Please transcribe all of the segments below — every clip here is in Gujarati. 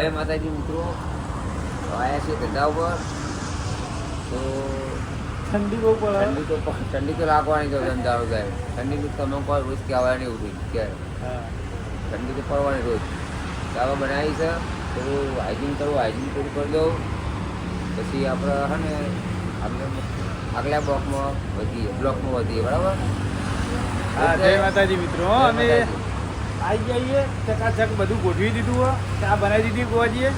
જય માતાજી મિત્રો, આવ્યા છે ધંધા ઉપર. તો ઠંડી બહુ પડે. ઠંડી તો લાગવાની તો ધંધારો થાય. ઠંડી તમે કોઈ રોજ કહેવાની એવું થઈ ક્યારે ઠંડી તો પડવાની રોજ. ચાવા બનાવી છે, થોડું હાઇજિંગ થોડું કરી દઉં. પછી આપણે છે ને આપણે આગલા બ્લોકમાં વધીએ બરાબર. હા, જય માતાજી મિત્રો. અમે આવી જઈએ ચકાચક બધું ગોઠવી દીધું હોય, ચા બનાવી દીધી ગોવાજીએ,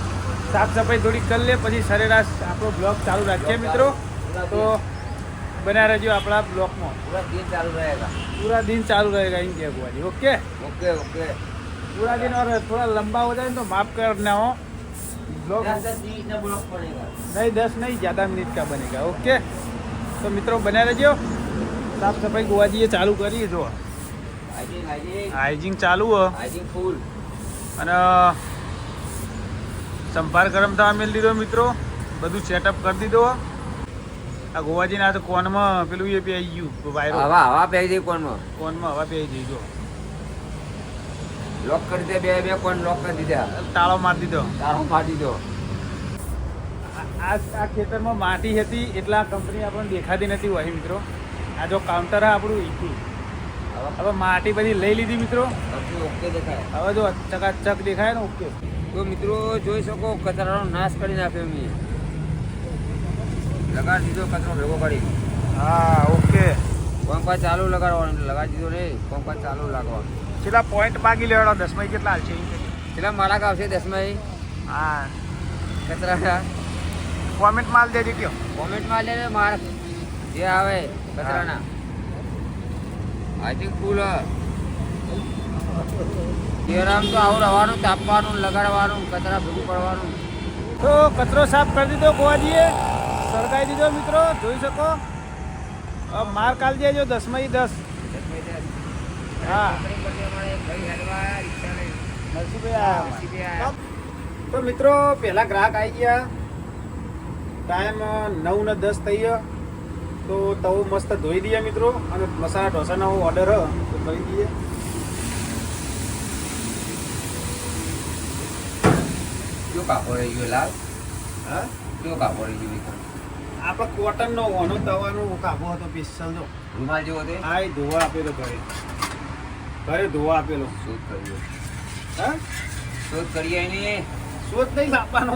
સાફ સફાઈ થોડી કરી લે, પછી સરેરાશ આપણો બ્લોક ચાલુ રાખીએ મિત્રો. તો બના રહેજો આપણા બ્લોકમાં. पूरा दिन चालू रहेगा इनके गवाजी. Okay okay okay. पूरा दिन और थोड़ा लंबा हो जाए तो माफ करना हो. ब्लॉग 10 मिनट का ब्लॉग पड़ेगा. नहीं 10 नहीं, ज़्यादा मिनट का बनेगा. ओके, तो મિત્રો બના રહેજો. સાફ સફાઈ ગોવાજીએ ચાલુ કરી જો. હાઇજિંગ ચાલુ હો. હાઇજિંગ ફૂલ. અને સંભાર ગરમ થવા મેળ દીધો મિત્રો. બધું સેટઅપ કરી દીધો. આ ગોવાજી ના તો કોનમાં પેલું એ પી આવી ગયું વાયરો. હવા પે જઈ કોનમાં હવા પી જઈ જો. લોક કરી દે. બે કોન લોક કરી દીધા. તાળો મારી દીધો. આ ખેતરમાં માટી હતી એટલા કંપની આપણને દેખાતી નથી હોય મિત્રો. આ જો કાઉન્ટર આપણું ઈકું. હવે માટી બધી લઈ લીધી મિત્રો. ઓકે દેખાય. હવે જો ચકાચક દેખાય ને ઓકે. તો મિત્રો જોઈ શકો કચરાનો નાશ કરી નાખ્યો મેં. લગાડી દીધો કચરો ભેગો કરી. હા ઓકે. પંખા ચાલુ લગાડવાનું. લગાડી દીધો નહીં, પંખા ચાલુ લાગવાનું. કેટલા પોઈન્ટ માગી લેવાનો? 10 કેટલા હાલ છે? કેટલા મારા આવશે 10 હા કચરા. કોમેન્ટ માલ દેજો કયો. કોમેન્ટમાં લે માર જે આવે કચરાના. આઈ થિંક ફૂલ. કેરામ તો આવું રહેવાનું, તાપવાનું, લગાડવાનું, કચરા ભેગું કરવાનું. તો કચરો સાફ કરી દીધો ગોવાજીએ, સળગાવી દીધો મિત્રો. જોઈ શકો. માર કાલ દેજો 10 હા. તો મિત્રો પહેલા ગ્રાહક આવી ગયા. ટાઈમ 9:10 થઈ ગયો. તો તવો મસ્ત ધોઈ દઈએ મિત્રો. અને મસાલા ઢોસાનો ઓર્ડર તો કરી દઈએ. કયો કાપો રહી ગયો લાલ? હા, કયો કાપો રહી ગયો? આપણે કોટનનો ઓનો તવાનો કાપો હતો સ્પેશિયલ જો. રૂમાલ જેવો તે? હા, એ ધોવા આપેલો ઘરે ધોવા આપેલો. શોધ કર્યો. હા, શોધ કરીએ નહીં. શોધ નહીં આપવાનો.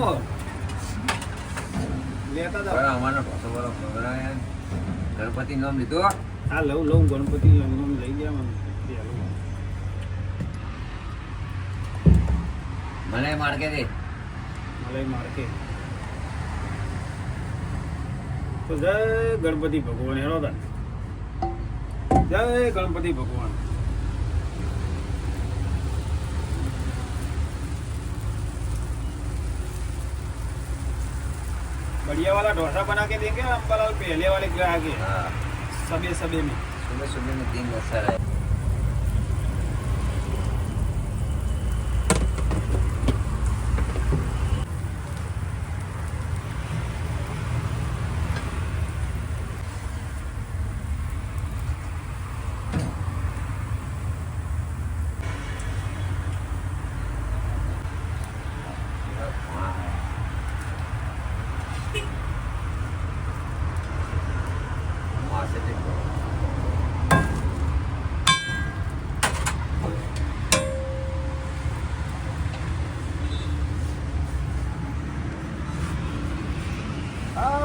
લેતા જાઓ. અમારો ઢોસો વાળો પ્રોગ્રામ ગણપતિ નામ લીધો. હા, લઉં ગણપતિ નામ લઈ ગયા મને માર્કે દે. મલાઈ માર્કે. તો જય ગણપતિ ભગવાન. હેરો તા જય ગણપતિ ભગવાન. बढ़िया वाला डोसा बना के देंगे अंबालाल. पहले वाले ग्राहक है. हाँ, सबे में सुबह में 3 मसाला है.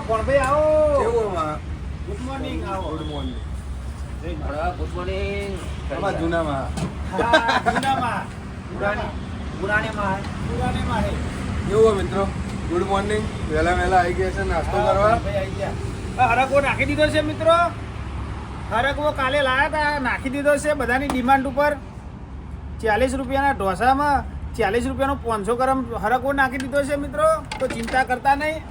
ભણભાઈ આવો. Good morning. આવો. મોર્નિંગ. Good morning. જૂનામાં જૂનામાં પુરાણીમાં હે. કેવું મિત્રો? Good morning. વહેલા આવી ગયા છે નાસ્તો કરવા. હરકવો નાખી દીધો છે મિત્રો. હરકવો કાલે લાયા હતા, નાખી દીધો છે બધાની ડિમાન્ડ ઉપર. 40 રૂપિયાના ઢોસામાં 40 રૂપિયાનો 500 ગ્રામ હરકવો નાખી દીધો છે મિત્રો. તો ચિંતા કરતા નહીં,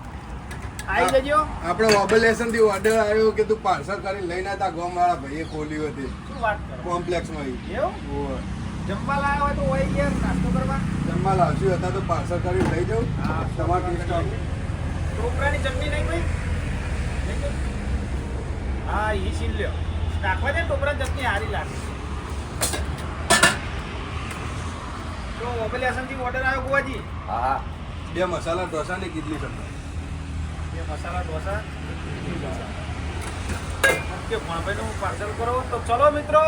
આવી જજો. આપણે ઓબલેશન થી ઓર્ડર આવ્યો કે તું પાર્સલ કરી લઈને આ ગામ વાળા ભાઈએ ખોલ્યું હતી શું વાત કરો? કોમ્પ્લેક્સમાં. એવું જમવા લાયા હોય તો હોય ગયા નાસ્તો કરવા. જમવા લાવશું હતા તો પાર્સલ કરી લઈ જાઉં. તમારે ટેસ્ટ ટોપરાની ચટણી નહીં ભાઈ? હા, એ છીન લ્યો. નાખવા દે ટોપરાની ચટણી હારી લાગે. તો ઓબલેશનથી ઓર્ડર આવ્યો ગોવાજી. હા 2 મસાલા ઢોસા ને ઇડલી સંભાર. બે મસાલા ઢોસા ઓકે ભાઈનું પાર્સલ કરો તો ચલો મિત્રો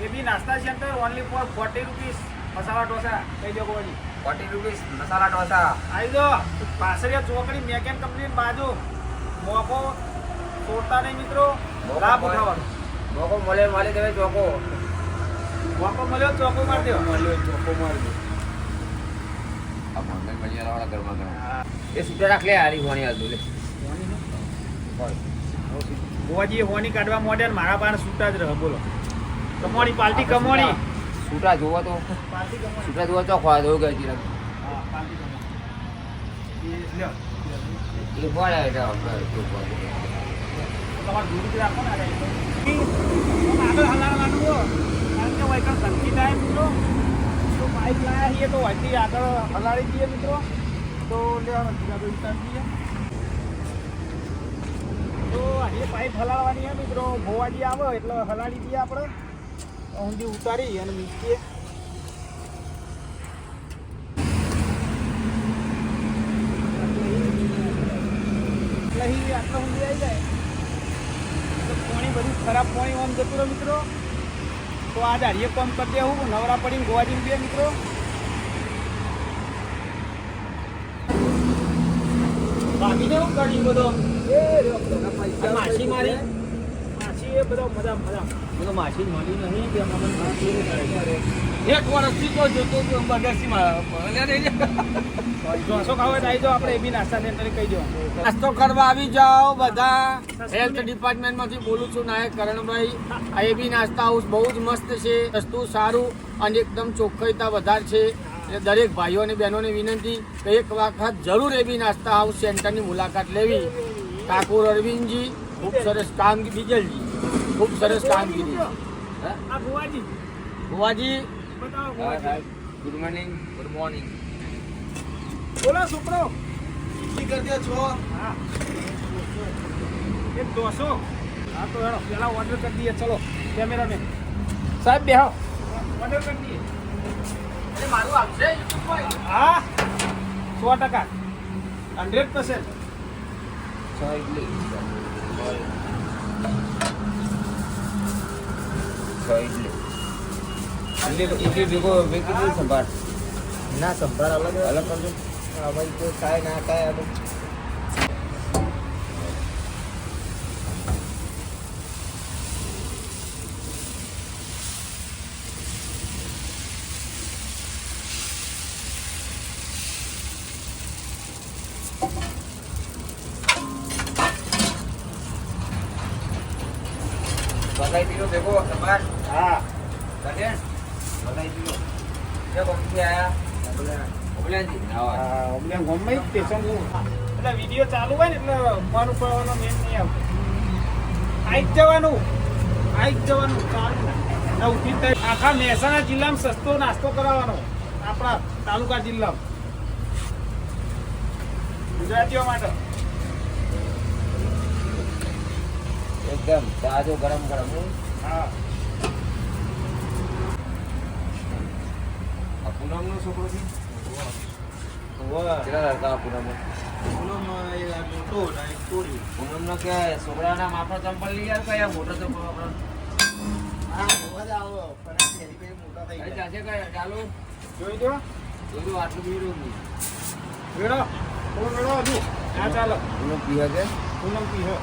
એ બી નાસ્તા centre only for 40 rupees masala dosa કહી દો ગોવાજી 40 રૂપીસ મસાલા ઢોસા. આવી દો પાસરિયા ચોકડી મેકેન કંપની બાજુ મોકો છોડતા નહીં મિત્રો લાભ ઉઠાવવાનો મોકો મળે તમે ચોકો. મોકો મળ્યો ચોકો મારી દો ચોખ્ખો મારી દો. આ મંગલ મલિયાલા વાળા ઘરમાં ઘરમાં. એ સુટા રાખ લે હારી હોણી હાલ લે. ગોવાજી હોની કાઢવા મોડે મારા પાસે છૂટા જ રહે બોલો કમોણી પાલટી કમોણી સુટા જોવો તો પાલટી કમોણી સુટા જોવો તો ખવા દો ગઈ હતી. હા પાલટી કમોણી એ લ્યો એ ફોડે એટલે આપણે તમારે દૂર રાખો ને આગળ હલાવવાનું હો કારણ કે વાયકણ ધમકી થાય મિત્રો તો બાઇક લાયા છીએ તો વાયથી આગળ હલાડી દઈએ મિત્રો તો લેવાનો જીરાભાઈ ઉતારી દઈએ તો આજે પાઇપ હલાવવાની છે મિત્રો ભોવાજી આવે એટલે હલાડી દઈએ આપણે ઊંધી ઉતારી અને મીકીએ એટલે આટલા ઊંધી આવી જાય પાણી બધું ખરાબ પાણી આમ જતું રહે મિત્રો તો આ દાડીએ પંપ કરી દેવું નવરા પડીને ગોવાજીને બે મિત્રો ભાગીને એવું કરી બધો માછી મારી માછી એ બધો મજા બધો માછી મળી નહીં કે એક વર્ષથી તો જોતો બગસી ઢોસો ખાવે તો આવી જાઓ આપણે એ બી નાસ્તા સેન્ટરે કહી દો નાસ્તો કરવા આવી જાઓ બધા હેલ્થ ડિપાર્ટમેન્ટમાંથી બોલું છું નાયક કરણભાઈ આ એબી નાસ્તા હાઉસ બહુ જ મસ્ત છે સસ્તું સારું અને એકદમ ચોખ્ખાઈતા વધારે છે એટલે દરેક ભાઈઓ અને બહેનોને વિનંતી કે એક વખત જરૂર એબી નાસ્તા હાઉસ સેન્ટરની મુલાકાત લેવી ઠાકોર અરવિંદજી ખૂબ સરસ કામગીરી બીજલજી ખૂબ સરસ કામગીરી આ ભુવાજી ભુવાજી બતાવો ભુવાજી ગુડ મોર્નિંગ. Good morning. બોલો છોકરો ઈ કરી દે છો. હા એક દોસો હા તો હેડો પેલા ઓર્ડર કરી દઈએ ચલો કેમેરામેન સાહેબ બેહો ઓર્ડર કરી દઈએ મારું આવશે હા 100% 100% 6 ઇડલી. 6 ઇડલી. ઇડલી ભેગો વેકી દઉં સંભાર. ના સંભાર અલગ અલગ કરજો. ભાઈ કોઈ ખાય ના ખાય બગાઈ દીધો ભેગો સંભાર. હા કઢે બગાઈ દીધો. જે કોમથી આયા ઓબલાજી. હા ઓમને ગમે સ્ટેશન એટલે વિડિયો ચાલુ હોય ને એટલે ફોન ઉપાડવાનો મેન નહીં આવતો આઈ જવાનું ચાલુ ને ઉઠી આખા મહેસાણા જિલ્લામાં સસ્તો નાસ્તો કરાવવાનો આપણા તાલુકા જિલ્લામાં ગુજરાતીઓ માટે એકદમ તાજો ગરમ ગરમ. હા આ પૂનમનો છોકરો છે. વાહ કેટલા લડકા પૂનમનો? પૂનમનો કે છોકરાના માપનો ચંપલ લઈ આવ કયા મોટો ચંપલ આપણે ચાલશે કયા ચાલુ જોઈ દો બધું આટલું બીડું વેડો થોડો વેડો હજુ હા ચાલો પૂનમ પીવે છે. પૂનમ પી હો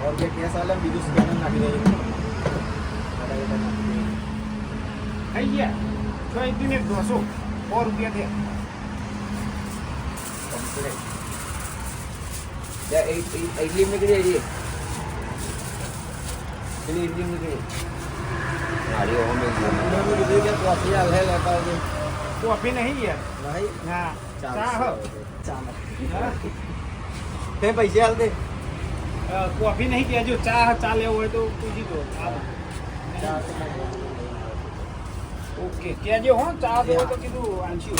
और ये कैसा वाला बीजू स्कैनर नाखी दे થઈ ગયા 6 ઇડલી ને 200 રૂપિયા થયા इडली में गिरी ये इडली इडली में गिरी अरे वो में क्या कॉफी आ है लगा दे કોફી નહીં યાર नहीं હા ચા હો હા? ते पैसे आल दे કોફી નહીં કહેજો ચા ચા લેવો હોય તો પૂછી દો ઓકે કહેજો હો ચા દેવો તો કીધું આંશું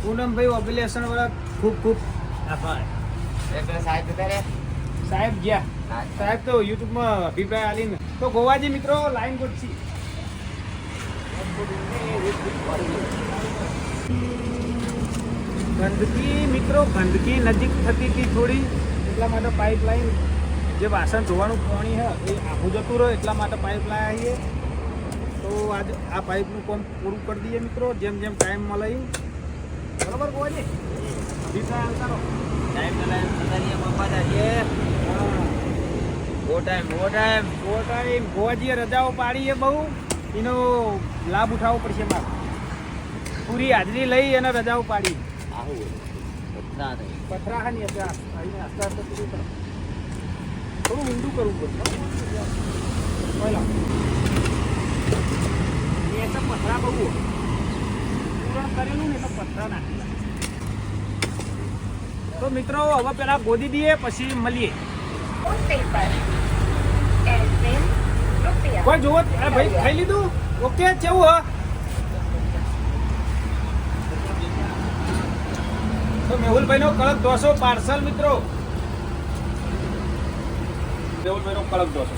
પૂનમભાઈ ઓબ્લેશન વાળા ખૂબ ખૂબ આભાર. સાહેબ ગયા સાહેબ તો યુટ્યુબમાં અભિપ્રાય આલીને તો ગોવાજી મિત્રો લાઈન ગોઠવી ગંદકી મિત્રો ગંદકી નજીક થતી હતી થોડી એટલા માટે પાઇપલાઇન જે વાસણ ધોવાનું પાણી છે એ આખું જતું રહે એટલા માટે પાઇપલાઇન આવીએ તો આજે આ પાઇપનું કામ પૂરું કરી દઈએ મિત્રો જેમ જેમ ટાઈમ મળે એમ. બરોબર ગોવાજી અભિપ્રાય આવતા ગોવાજીએ રજાઓ પાડી છે બહુ એનો લાભ ઉઠાવવો પડશે મારે પૂરી હાજરી લઈ અને રજાઓ પાડી પથરા હા નહીં આસ્તા પૂરું કરો થોડું ઊંડું કરવું પડશે પથરા બહુ પૂરણ કરેલું ને એટલે પથરા નાખી તો મિત્રો હવે પેલા ગોદી દઈએ પછી મળીએ. કોઈ જોવો ભાઈ ખાઈ લીધું ઓકે કેવું હ તો મેહુલભાઈ નો કડક ઢોસો પાર્સલ મિત્રો મેહુલભાઈ નો કડક ઢોસો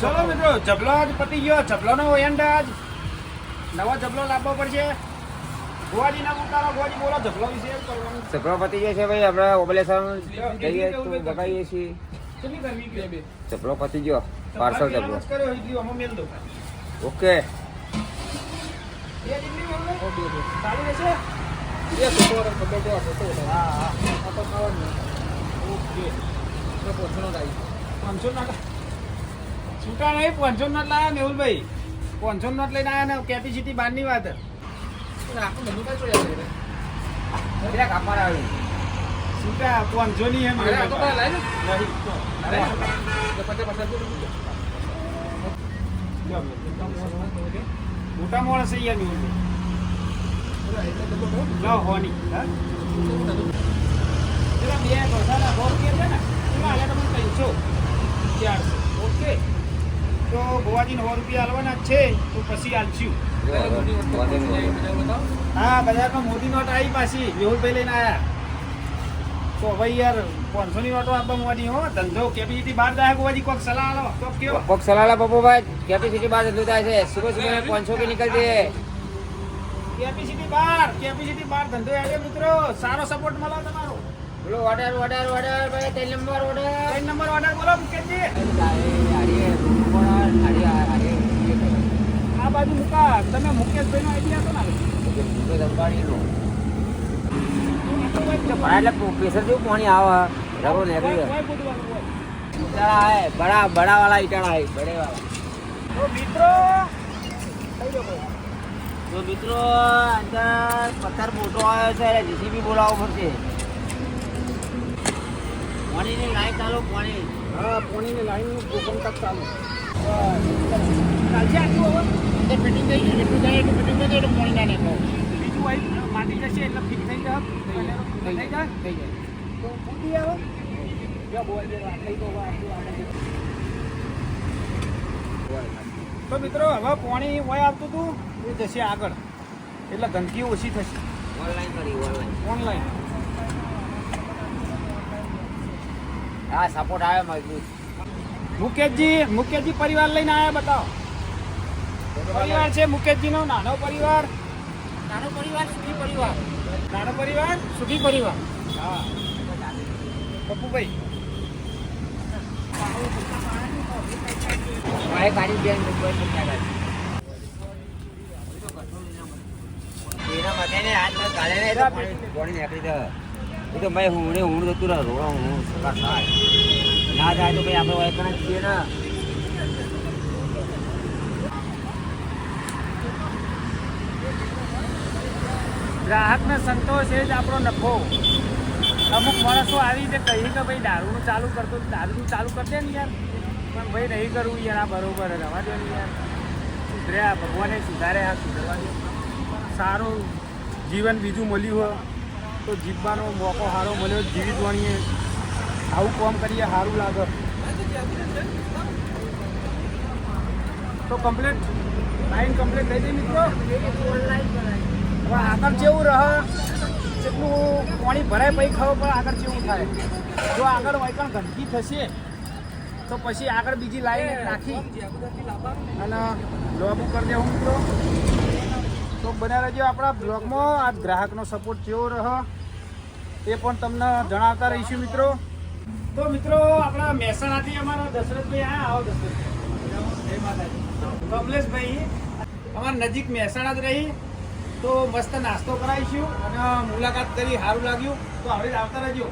ચલો મિત્રો જબલો આજ પતી ગયો જબલોનો એન્ડ આજ નવો જબલો લાવવો પડશે. ગોવાજી ના ઉતારો ગોવાજી બોલો જબલો વિશે કરવાનું. સગળો પતી ગયો છે ભાઈ આપણે ઓબલેશન જઈએ તો બગાઈએ છીએ. કેટલી ગરમી કે બે ચપલો પતી ગયો પાર્સલ ચપલો કર્યો હજી અમે મેલ દો ઓકે બે ડિગ્રી મેલ દો ચાલુ રહેશે બે ફોટો બગડો હતો હા હા આ તો ખાવાનું ઓકે તો 500 ના 500 ના છૂટા નહીં 500 નોટ લાયા મેહુલભાઈ 500 નોટ લઈને આવ્યા ને કેપેસિટી બહારની વાત આખું બધું કઈ બધા કાપડ આવ્યું છૂટા 500 ની એમ મોટા માણસ યાર મેહુલભાઈ લો હોની હા પેલા બે ઘોસાના 100 રૂપિયા છે ને એમાં આલે તમને 300 ઓકે તો ગોવાજીને 100 રૂપિયા આલવાના જ છે તો પછી આલશું. હા બજારમાં મોટી નોટ આવી પાછી મેહુલભાઈ લઈને આવ્યા તો ભાઈ યાર 500 ની નોટો આપવા મોટી હો ધંધો કેપેસિટી બહાર જાય ગોવાજી કોક સલાહ આલો તો કેવો કોક સલાહ પપ્પુભાઈ કેપેસિટી બાર ધંધો થાય છે સુબહ સુબહ 500 કે નીકળતી है કેપેસિટી બહાર ધંધો આવે મિત્રો સારો સપોર્ટ મળે તમારો. બોલો ઓર્ડર ભાઈ 3 નંબર ઓર્ડર બોલો મુકેશજી આ બાજુ મુકા તમે મુકેશભાઈ નો આઈડિયા હતો ને એટલે પ્રેશર જેવું પાણી આવે રગો નીકળી બડા વાળા ઈટાળા है बड़े वाला તો મિત્રો તો મિત્રો અંદર પથ્થર મોટો આવ્યો છે એટલે જીસીબી બોલાવવો પડશે. પાણીની લાઈન ચાલો પાણી હા પાણીની લાઈનનું કોન્ટેક્ટ ચાલુ ચાલશે આટલું હવે ફિટિંગ થઈ ગયું એટલું જાય એટલું ફિટિંગ થઈ જાય એટલે પાણી ના નીકળે બીજું આવી માટી જશે એટલે ફિટ થઈ જાય થઈ જાય તો પૂરી આવે જો બોલ જે થઈ તો તો મિત્રો હવે પાણી હોય આવતું હતું એ જશે આગળ એટલે ગંદકી ઓછી થશે ઓનલાઈન કરી ઓનલાઈન હા સપોર્ટ આવે મજબૂત. મુકેશજી પરિવાર લઈને આવ્યા બતાવો પરિવાર છે મુકેશજી નો નાનો પરિવાર સુખી પરિવાર હા પપ્પુભાઈ મારે ગાડી બેન કોઈ પૈસા ગાડી એના માટે ને આજ કાલે ને પાણી નીકળી જાય એ તો ભાઈ હું જતું રહું હું થાય ના જાય તો ભાઈ આપણે વાયકણ જ છીએ ને. ગ્રાહકને સંતોષ એ જ આપણો નફો. અમુક માણસો આવી રીતે કહીએ કે ભાઈ દારૂનું ચાલુ કરતો દારૂનું ચાલુ કરી દે ને યાર પણ પણ ભાઈ નહીં કરવું યાર, આ બરોબર રવા દો ને યાર. સુધર્યા ભગવાને સુધારે, આ સુધરવા દો. સારું જીવન બીજું મળ્યું હોય તો જીવવાનો મોકો સારો મળ્યો, જીવિત વણીએ આવું કામ કરીએ સારું લાગે. તો કમ્પ્લીટ લાઈન કમ્પ્લીટ થઈ ગઈ મિત્રો. હવે આગળ જેવું રહે જેટલું પાણી ભરાય પછી ખબર પડે આગળ કેવું થાય. જો આગળ વાયકણ ગંદકી થશે તો પછી આગળ બીજી લાઈન નાખી અને લોબુ કરી દેવું મિત્રો. તો બન્યા રહેજો આપણા બ્લોગમાં. આ ગ્રાહકનો સપોર્ટ કેવો રહે એ પણ તમને જણાવતા રહીશું મિત્રો. તો મિત્રો આપણા મહેસાણાથી અમારા દશરથભાઈ આવો દશરથભાઈ, જય માતાજી. કમલેશભાઈ અમારા નજીક મહેસાણા જ રહી તો મસ્ત નાસ્તો કરાવીશું અને મુલાકાત કરી સારું લાગ્યું તો હવે આવતા રહેજો.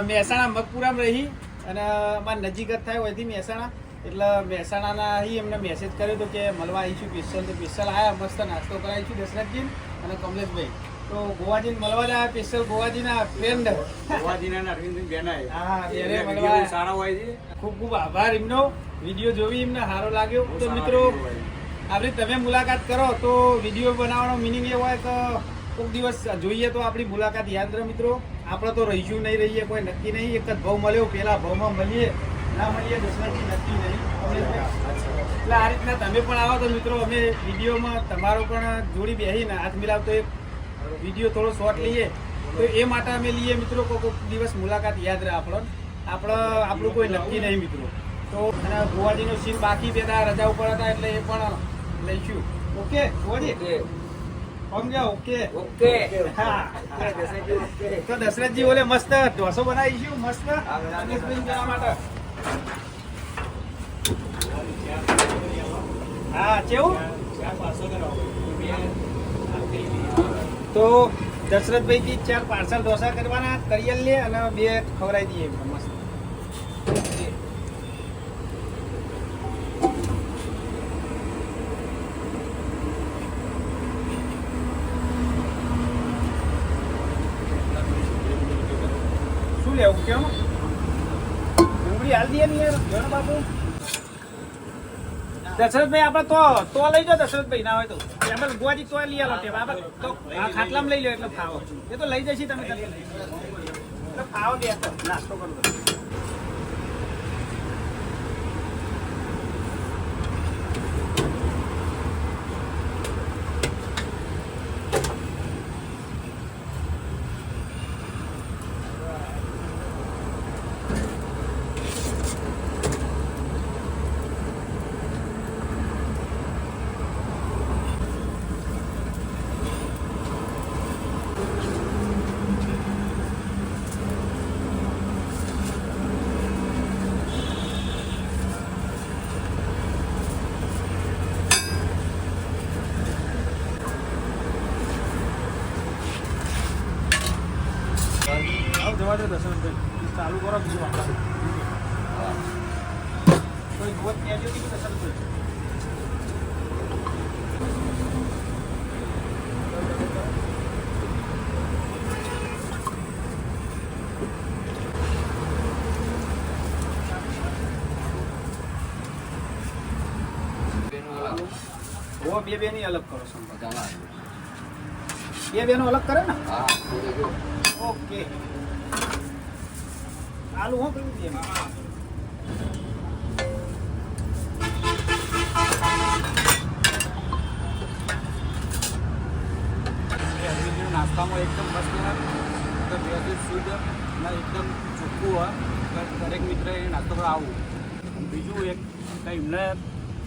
મહેસાણા મગપુરામાં રહી અને અમારા નજીક જ થાય હોયથી મહેસાણા, એટલે મહેસાણાના એમને મેસેજ કર્યો હતો કે મળવા આવીશું સ્પેશિયલ. તો સ્પેશિયલ આવ્યા, મસ્ત નાસ્તો કરાવીશું દશરથજી અને કમલેશભાઈ. તો ગોવાજીને મળવા જ આવ્યા સ્પેશિયલ. ગોવાજીના ફ્રેન્ડ ગોવાજીના અરવિંદભાઈ બેન હા બેને મળવા સારા હોય છે. ખૂબ ખૂબ આભાર એમનો. વિડીયો જોવી એમને સારો લાગ્યો. તો મિત્રો આપણી તમે મુલાકાત કરો તો વિડીયો બનાવવાનો મિનિંગ એ હોય કે કોઈક દિવસ જોઈએ તો આપણી મુલાકાત યાદ રહે મિત્રો. આપણે તો રહીશું નહીં રહીએ કોઈ નક્કી નહીં. એક જ ભાવ મળ્યો, પેલા ભાવમાં મળીએ ના મળીએ દશરથજી નક્કી નહીં. એટલે આ રીતના તમે પણ આવો તો મિત્રો અમે વિડીયોમાં તમારો પણ જોડી બેસીને હાથ મિલાવતો એક વિડીયો થોડો શોર્ટ લઈએ તો એ માટે અમે લઈએ મિત્રો. કોઈક દિવસ મુલાકાત યાદ રહે આપણું કોઈ નક્કી નહીં મિત્રો. તો અને ગોવાજીનો સીન બાકી બેટા રજા ઉપર હતા એટલે એ પણ લઈશું. ઓકે ગોવાજી સમજાવ? Okay okay. હા તો દશરથજી ઓલે મસ્ત ઢોસો બનાવીશું મસ્ત જવા માટે. હા કેવું તો દશરથભાઈ થી 4 પાર્સલ ઢોસા કરવાના કરી લે અને 2 ખવડાવી દઈએ મસ્ત. શું લેવું કેમ ડુંગળી હાલ દઈએ ને યાર બાપુ. દશરથભાઈ આપણે તો લઈ જાઓ દશરથભાઈ ના હોય તો આપણે ગોવાજી તો લઈ આવો ટેપ આપણે તો આ ખાટલામાં લઈ લો એટલે ફાવો. એ તો લઈ જશે તમે એટલે ફાવો દે નાસ્તો કરો. જવા દો દશરથભાઈ, ચાલુ કરો બીજું આપણે કોઈ ગોત કહેજો કે દશરથભાઈ. બે બેની અલગ કરો છો? બે બેનો અલગ કરે ને? ઓકે આલુ હું કહ્યું છે નાસ્તામાં એકદમ મસ્ત વ્યવસ્થિત શુદ્ધ અને એકદમ ચોખ્ખું હોય દરેક મિત્ર એ નાસ્તો કરવા આવું. બીજું એક કંઈ એમને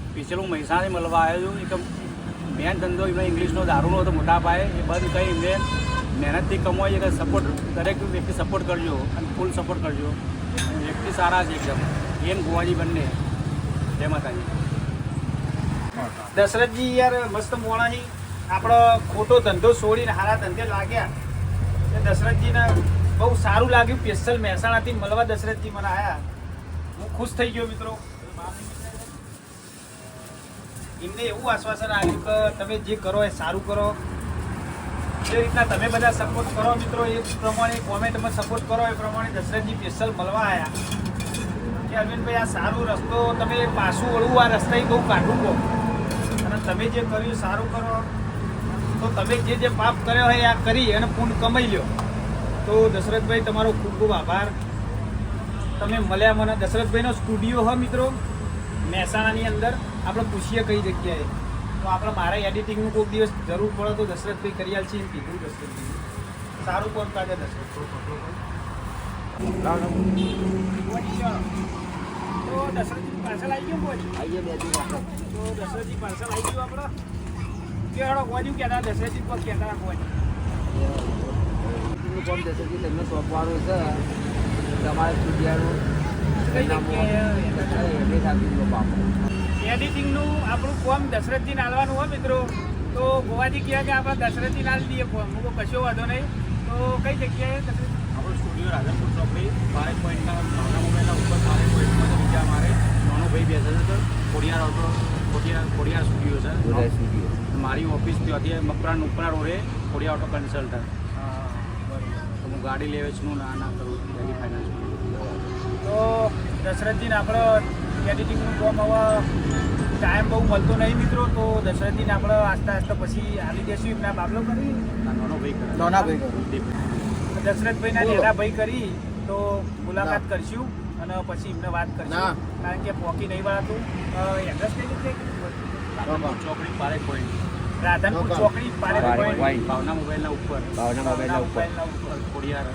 સ્પેશિયલ હું મહેસાણાથી મળવા આવ્યો છું. એક મેન ધંધો એમને ઇંગ્લિશનો દારૂનો હતો મોટા પાયે. એ બંધ કંઈ એમને મહેનતથી કમાઈએ કે સપોર્ટ દરેક વ્યક્તિ સપોર્ટ કરજો અને ફૂલ સપોર્ટ કરજો. વ્યક્તિ સારા છે એકદમ એમ ગોવાજી બંને. જય માતાજી. દશરથજી યાર મસ્ત મોણાની આપણો ખોટો ધંધો છોડીને સારા ધંધે લાગ્યા. એ દશરથજીને બહુ સારું લાગ્યું. સ્પેશિયલ મહેસાણાથી મળવા દશરથજી મને આવ્યા. હું ખુશ થઈ ગયો મિત્રો. એમને એવું આશ્વાસન આવ્યું કે તમે જે કરો એ સારું કરો. જે રીતના તમે બધા સપોર્ટ કરો મિત્રો એ પ્રમાણે કોમેન્ટમાં સપોર્ટ કરો એ પ્રમાણે દશરથજી સ્પેશિયલ મળવા આવ્યા. કે અરવિંદભાઈ આ સારો રસ્તો તમે પાછું વળવું, આ રસ્તા બહુ કાઢવું કહો અને તમે જે કર્યું સારું કરો તો તમે જે પાપ કર્યો હોય આ કરી અને પુણ્ય કમાઈ લ્યો. તો દશરથભાઈ તમારો ખૂબ ખૂબ આભાર. તમે મળ્યા મને. દશરથભાઈનો સ્ટુડિયો હોય મિત્રો મહેસાણાની અંદર. આપણે પૂછીએ કઈ જગ્યાએ, તો આપણે મારા એડિટિંગનું કોઈક દિવસ જરૂર પડે તો દશરથભાઈ કરી આલશે એમ કીધું. દશરથભાઈ સારું કોણ કાઢે દશરથભાઈ. તો દશરથજી પાર્સલ આવી ગયું કોઈ? તો દશરથજી પાર્સલ આવી ગયું આપણે. કેવાડો કોઈ કહેતા દશરથજી કોઈ કહેતા કોઈ કામ દશરથજી તમને સોંપવાનું છે. તમારે સ્ટુડિયાનું એડ્રેસ આપી દો બાપુ. એડિટિંગનું આપણું ફોર્મ દશરથજીને આલવાનું હોય મિત્રો. તો ગોવાજી કહે કે આપણે દશરથજીને આલી દઈએ ફોર્મ. હું કશો વાંધો નહીં. તો કઈ જગ્યાએ આપણો સ્ટુડિયો રાધનપુર ચોકડી 12 પોઈન્ટના ભાવના મોબાઈલના ઉપર 12 પોઈન્ટમાં બીજા અમારે નાનો ભાઈ બેસે છે. ખોડિયાર આવતો ખોડિયાર સ્ટુડિયો છે. મારી ઓફિસ ત્યાંથી મકરાન ઉપરા રોડે ખોડિયાર ઓટો કન્સલ્ટન્ટ. તો હું ગાડી લે વેચનું ના કરું ડેલી ફાઇનાન્સ. તો દશરથજીને આપણે એડિટિંગનું ફોર્મ હવે ટાઈમ બહુ મળતો નહીં મિત્રો. તો દશરથજીને આપણે આસ્તા આસ્તા પછી આવી દેશું. એમના બાબલો કરી નાનો ભાઈ કરે. દશરથભાઈના નેના ભાઈ કરી તો મુલાકાત કરશું અને પછી એમને વાત કરશું. કારણ કે પોકી નહીં વાળાતું. એડ્રેસ કઈ રીતે? રાધનપુર ચોકડી 12 પોઈન્ટ. રાધનપુર ચોકડી 12 પોઈન્ટ ભાવના મોબાઈલના ઉપર. ખોડિયાર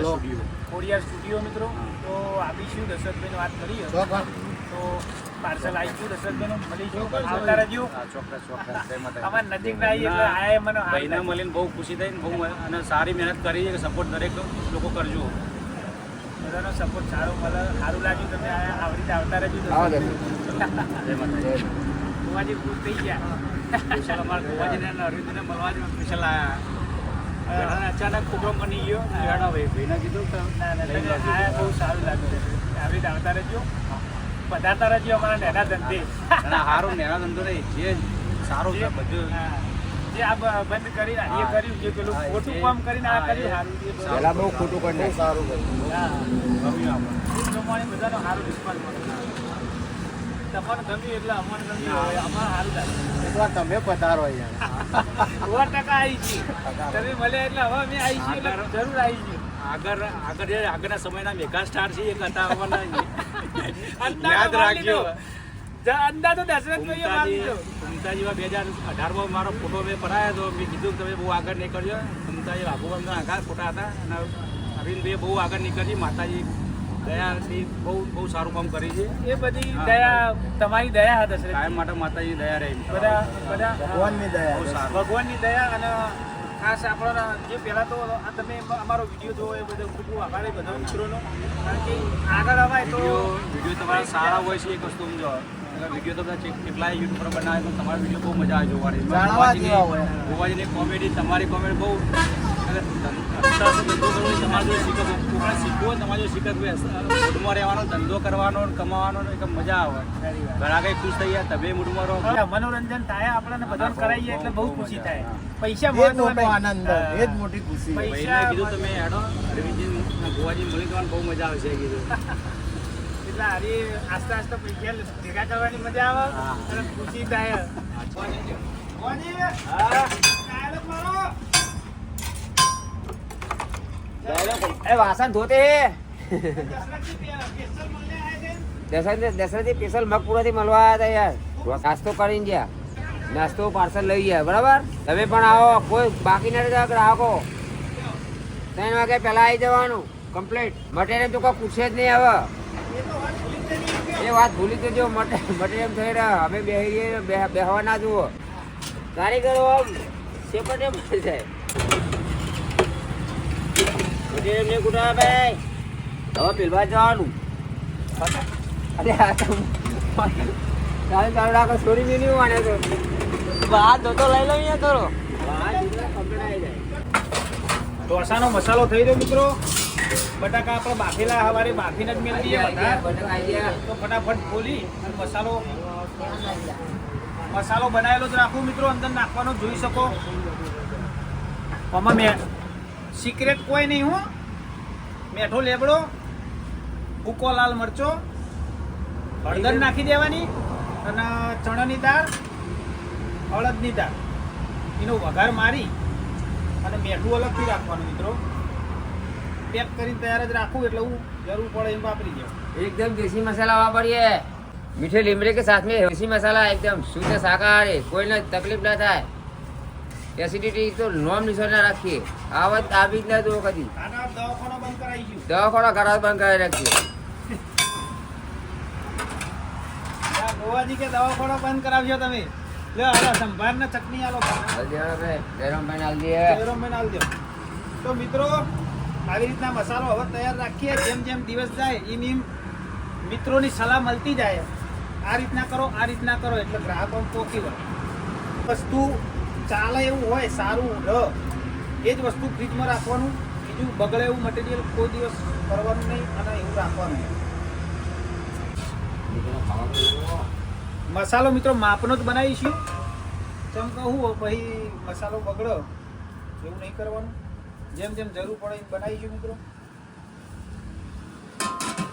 સ્ટુડિયો. ખોડિયાર સ્ટુડિયો મિત્રો. તો આપીશું. દશરથભાઈને વાત કરીએ તો પાર્સલ આવી ગયું. દશરથભાઈનું મળીશું. આવતા રહેજો. ચોક્કસ. અમારે નજીક ના આવી એટલે આયા મને ભાઈને મળીને બહુ ખુશી થઈ. બહુ અને સારી મહેનત કરી છે. સપોર્ટ દરેક લોકો કરજો. બધાનો સપોર્ટ સારો મળે. સારું લાગ્યું. તમે આવી રીતે આવતા રહેજો. ગોવાજી ખુશ થઈ ગયા. સ્પેશિયલ અમારા ગોવાજીને અને અરવિંદને મળવા જ સ્પેશિયલ આવ્યા. અચાનક પ્રોગ્રામ બની ગયો. ભાઈને કીધું કે બહુ સારું લાગ્યું. આવી રીતે આવતા રહેજો. પધારતા રહેજો અમારા નેના ધંધે. સારું નેના ધંધો નહીં જે સારું છે બધું. જે આ બંધ કરીને એ કર્યું, જે પેલું ખોટું કામ કરીને આ કર્યું સારું. પહેલા બહુ ખોટું કરીને સારું કર્યું. ગમ્યું એ પ્રમાણે બધાનો સારું રિસ્પોન્સ મળે. તમને ગમ્યું એટલે અમને ગમ્યું. અમારે સારું લાગે. તમે પધારો યાર. 100% આવી છીએ. તમે મળ્યા એટલે હવે અમે આવી છીએ એટલે જરૂર આવી છીએ. આગળના સમયના મેગા સ્ટાર છે. એક હતા યાદ રાખજો. અંદાજો દશરથભાઈએ મારી દીધો. મમતા જેવા 2018માં મારો ફોટો મેં પડાયો તો મેં કીધું તમે બહુ આગળ નીકળજો. મમતાજી વાઘોબામના આખા ફોટા હતા અને અરવિંદભાઈએ બહુ આગળ નીકળજી. માતાજી દયાથી બહુ સારું કામ કરી છે. એ બધી દયા તમારી દયા હા દશરથ. કાયમ માટે માતાજી દયા રહી. બધા ભગવાનની દયા. બહુ સારું. ભગવાનની દયા. અને ખાસ આપણો જે પહેલાં તો આ તમે અમારો વિડીયો જોવો એ બધો ખૂબ ખૂબ આભાર બધા મિત્રોનો. કારણ કે આગળ અવાય તો વિડીયો તમારા સારા હોય છે. એક વસ્તુ સમજો, વિડીયો તો બધા કેટલાય યુટ્યુબર બનાવે તો તમારા વિડીયો બહુ મજા આવે જોવાની. ગોવાજીની કોમેડી, તમારી કોમેડી બહુ ધંધો કરવો તમારે જો શીખવો તમારે જો શીખવું મૂડમાં રહેવાનો, ધંધો કરવાનો, કમાવાનો એક મજા આવે. ઘણા કંઈ ખુશ થઈ ગયા. તમે મૂડમાં રહો. મનોરંજન થાય આપણને બધાને કરાવીએ એટલે બહુ ખુશી થાય. પૈસા મોટો આનંદ, એ જ મોટી ખુશી. ભાઈને કીધું તમે હેડો અરવિંદજી ગોવાજી મળી જવાનું બહુ મજા આવશે કીધું. એટલે હારી આસ્તે આસ્તે પૈસા ભેગા કરવાની મજા આવે અને ખુશી થાય. એ વાસણ ધોતે દશરથજી સ્પેશિયલ મગપુરાથી મળવા આવ્યા હતા યાર. નાસ્તો કરીને ગયા. નાસ્તો પાર્સલ લઈ ગયા. બરાબર. તમે પણ આવો. કોઈ બાકી નથી રહ્યા ગ્રાહકો. 3 વાગે પહેલા આવી જવાનું. કમ્પ્લીટ. મટીરિયલ તો કોઈ પૂછે જ નહીં હવે. એ વાત ભૂલી જજો. મટીરિયલ થઈ રહ્યા. અમે બેહવા ના જુઓ. કારીગરો આમ સેપટે મળી જાય. મટીરિયલ નહીં કુટા ભાઈ. હવે પેલવા જવાનું. અરે આ તો ચાલુ રાખો. છોડી મેળવી વાને તો વાત તો લઈ લો અહીંયા કરો. ઢોસાનો મસાલો થઈ રહ્યો મિત્રો. બટાકા આપણે બાફેલા સવારે બાફીને જ મેળવી દઈએ બધા. તો ફટાફટ ખોલી અને મસાલો બનાવેલો જ રાખું મિત્રો. અંદર નાખવાનો જોઈ શકો. આમાં સિક્રેટ કોઈ નહીં. હું મેઠો લેબડો, ભૂકો લાલ મરચો હળદર નાખી દેવાની અને ચણાની દાળ અડદની દાળ એનો વઘાર મારી અને મીઠું અલગથી રાખવાનું મિત્રો. પેક કરીને તૈયાર જ રાખવું એટલે હું જરૂર પડે એમ વાપરી જાઉં. एकदम देसी मसाला वापरिए मीठे लीमड़े के साथ में देसी मसाला एकदम शुद्ध शाकाहारी कोई ना तकलीफ ना થાય એસિડિટી તો નોમ નિશાન ના રાખીએ આવત આવી જ ના દો કદી આના દવાખાનો બંધ કરાવી ગયું. દવાખાના ઘરા બંધ કરી રાખીએ આ ગોવાજી કે દવાખાનો બંધ કરાવજો તમે. લે હાલો સંભાર ને ચટણી આલો જલ્દી આવે ભાઈ ગરમ પાણી આલ દે ગરમ આલ દો. તો મિત્રો આવી રીતના મસાલો હવે તૈયાર રાખીએ. જેમ જેમ દિવસ જાય એમ મિત્રોની સલાહ મળતી જાય આ રીતના કરો આ રીતના કરો એટલે ગ્રાહકો પોકી વળે. વસ્તુ ચાલે એવું હોય સારું એ જ વસ્તુ ફ્રીજમાં રાખવાનું. બીજું બગડે એવું મટીરિયલ કોઈ દિવસ કરવાનું નહીં અને એવું રાખવાનું. મસાલો મિત્રો માપનો જ બનાવીશું. જેમ કહું પછી મસાલો બગડો એવું નહીં કરવાનું. જેમ જેમ જરૂર પડે એમ બનાવીશું મિત્રો.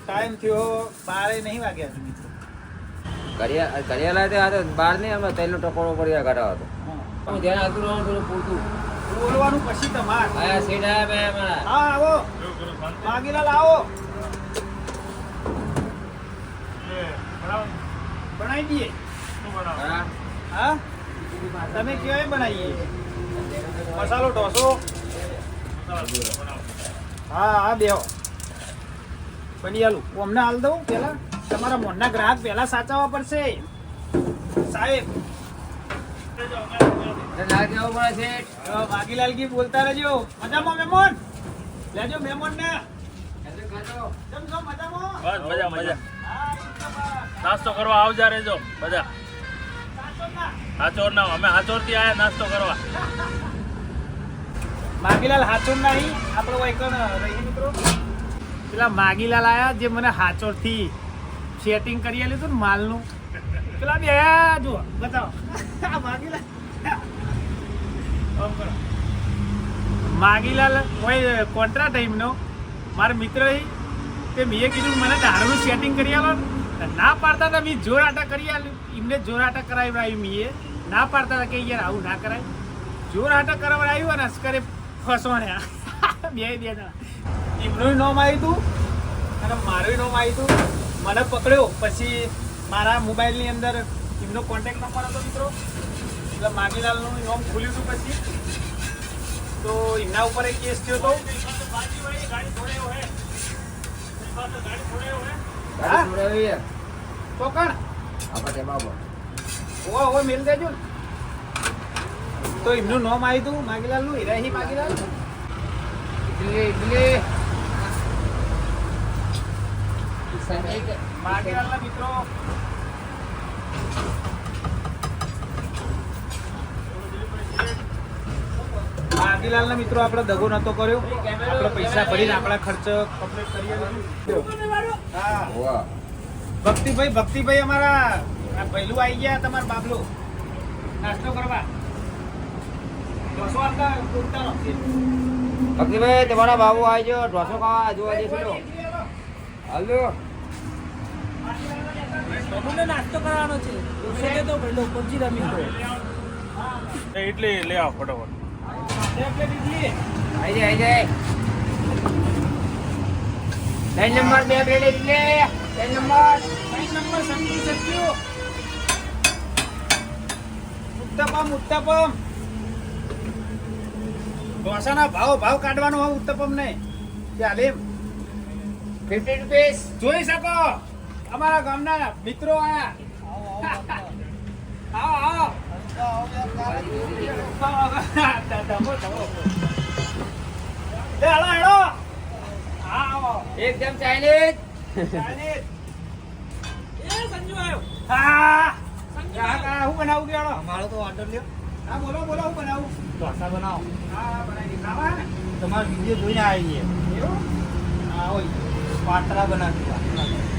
ટાઈમ થયો 12 નહીં વાગ્યા છે મિત્રો. કરિયાલા તે આ તો બહાર નહીં અમે તેલનો ટકોરો પડ્યા ઘટાડો હતો હું ધ્યાન આવતું રહું થોડું પૂરતું બોલવાનું પછી તમારે. આયા સીટ આયા બે અમારા હા આવો માગીલાલ આવો બનાવી દઈએ. હા હા તમે કેવાય બનાવીએ મસાલો ઢોસો. હા હા બેહો બની આલું હું અમને હાલ દઉં પેલા. તમારા મોનના ગ્રાહક પહેલા સાચવવા પડશે સાહેબ. ના જવું પડે છે માગીલાલ કી બોલતા રહેજો. મજામાં મહેમાન લેજો મહેમાન ને. કેમ છો મજામાં? બસ મજા મજા. હા, બરાબર. નાસ્તો કરવા આવજા રહેજો બધા. સાચો ના. હાચોર ના અમે હાચોર થી આયા નાસ્તો કરવા. માગીલાલ હાચોર નહીં આપણો એકણ રહી મિત્રો. પેલા માગીલાલ આયા જે મને હાચોર થી સેટિંગ કરી લીધું ને માલનું. પેલા બે જુઓ બતાવો આ માગીલાલ આમ કરો. માગીલાલ કોઈ કોન્ટ્રા ટાઈમનો મારા મિત્ર તે મેં કીધું મને દારૂનું સેટિંગ કરી આલો. ના પાડતા હતા મેં જોર આટા કરી આલ્યું. એમને જોર આટા કરાવ્યું મેં. ના પાડતા હતા કે યાર આવું ના કરાય. જોર આટા કરાવડાવ્યું અને અસ્કરે ફસવાણ્યા બે જણા. એમનું નામ આવ્યું હતું અને મારું નામ આવ્યું હતું. મને પકડ્યો પછી મારા મોબાઈલની અંદર એમનો કોન્ટેક્ટ નંબર હતો મિત્રો. એટલે માગીલાલનું નામ ખુલ્યું હતું પછી તો એમના ઉપર એક કેસ થયો હતો. ગાડી છોડાવી તો કણ આપણે તે બાબો ઓ મેલ દેજો ને. તો એમનું નામ આવ્યું હતું માગીલાલનું. હિરાહી માગીલાલ. ઇડલી માગીલાલના મિત્રો માગીલાલના મિત્રો આપણે દગો નતો કર્યો. આપણે પૈસા ભરીને આપણા ખર્ચ કમ્પ્લીટ કરી હા વાહ ભક્તિભાઈ અમારા આ પહેલું આવી ગયા તમારા બાબલો નાસ્તો કરવા. ઢોસો આપતા ઉતારો. ભક્તિભાઈ તમારા બાબુ આવજો ઢોસો ખાવા જોવા જઈશું હાલો બબુને નાસ્તો કરવાનો છે. ઢોસો દે તો પહેલો પબજી રમી તો ઇડલી લે આવો ફટાફટ. એક પ્લેટ ઇડલી. આવી જાય line number 2 plate idli line number સંતુ સત્યુ ઉત્તપમ ઢોસાના ભાવ કાઢવાનો હોય ઉત્તપમ ને ચાલે 50 રૂપીસ જોઈ શકો અમારા ગામના મિત્રો આયા. આવો હેડો આવો એકદમ ચાઇનીઝ સંજુ આવ્યો. હા હું બનાવું કે અમારો તો ઓર્ડર લ્યો. હા બોલો હું બનાવું. ઢોસા બનાવો. હા બનાવી ખાવા ને તમારો વિડીયો જોઈને આવીએ. એવું હા હોય પાતળા બનાવી